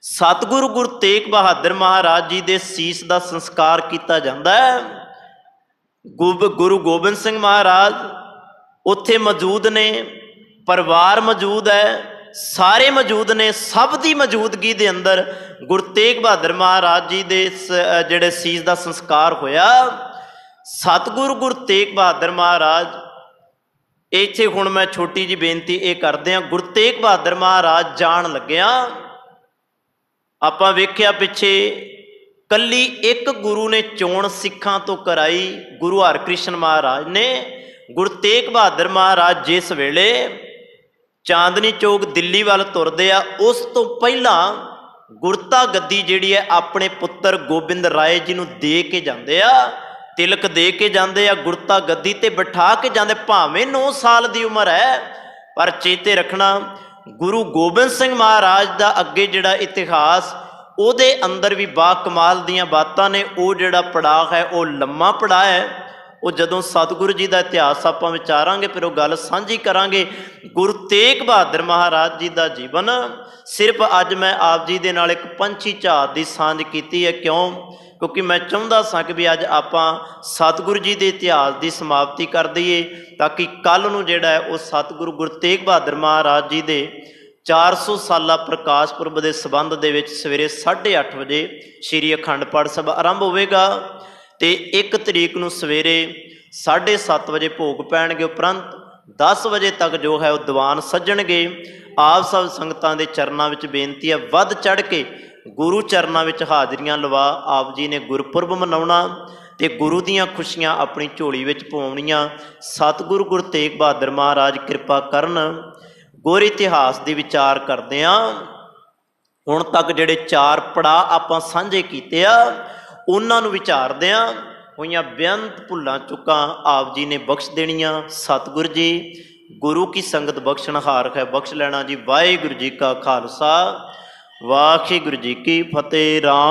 सतगुरु गुरु तेग बहादुर महाराज जी के सीस का संस्कार किया जाता है। गुरु गोबिंद सिंह महाराज उत्थे मौजूद ने, परिवार मौजूद है, सारे मौजूद ने। सब की मौजूदगी के अंदर गुरु तेग बहादुर महाराज जी के जिहड़े सीस का संस्कार होया। सतगुरु गुरु तेग बहादुर महाराज, इत्थे हुण मैं छोटी जी बेनती ये करदे हां, गुरु तेग बहादुर महाराज जाण लग्गिया आपां वेख्या पिछे कली एक गुरु ने चोण सिखां तो कराई, गुरु हरकृष्ण महाराज ने। गुरु तेग बहादुर महाराज जिस वेले चांदनी चौक दिल्ली वाल तुरदे आ, उस तो पहला गुरता गद्दी जिहड़ी है अपने पुत्र गोबिंद राय जी नूं दे के जांदे आ, तिलक दे के जांदे आ, गुरता गद्दी ते बिठा के जांदे। भावें 9 साल की उम्र है, पर चेते रखना गुरु गोबिंद सिंह महाराज का अगे जिहड़ा इतिहास ਉਹਦੇ अंदर भी बा कमाल दीयां बातां ने। ਉਹ ਜਿਹੜਾ पड़ाव है वो लम्मा पड़ा है। वो जदों सतगुरु जी का इतिहास आपां विचारांगे फिर वो गल साझी करांगे। गुरु तेग बहादुर महाराज जी का जीवन सिर्फ अज मैं आप जी दे नाल एक पंछी झात की सांझ कीती है। क्यों? क्योंकि मैं चाहुंदा सां कि भी अज आपां सतगुरु जी के इतिहास की समाप्ति कर दईए, ताकि कल नूं जिहड़ा है वो सतगुरु गुरु तेग बहादुर महाराज जी के 400 साला प्रकाश पुरब के संबंध दे विच सवेरे 8:30 बजे श्री अखंड पाठ सभा आरंभ होवेगा ते 1 तरीक नूं सवेरे 7:30 बजे भोग पैणगे। उपरंत 10 बजे तक जो है वो दीवान सजणगे। आप सब संगतां दे चरनां विच बेनती है, वध चढ़ के गुरु चरनां विच हाजरियां लवा। आप जी ने गुरपुरब मनाउणा ते गुरु दीयां खुशियां अपनी झोली विच पाउणीਆਂ। सतगुरु गुरु तेग बहादुर महाराज कृपा करन। गुर इतिहास के विचार करते हैं। हुण तक जिहड़े 4 पड़ाव आपां सांझे कीते आ, उन्हां नूं विचारदिआं होईआं बेअंत भुल्लां चुकां आप जी ने बख्श देणियां। सतगुरु जी गुरु की संगत बख्शणहार है, बख्श लैना जी। वाहिगुरू जी का खालसा ਵਾਹਿਗੁਰੂ ਜੀ ਕੀ ਫਤਿਹ। ਰਾਮ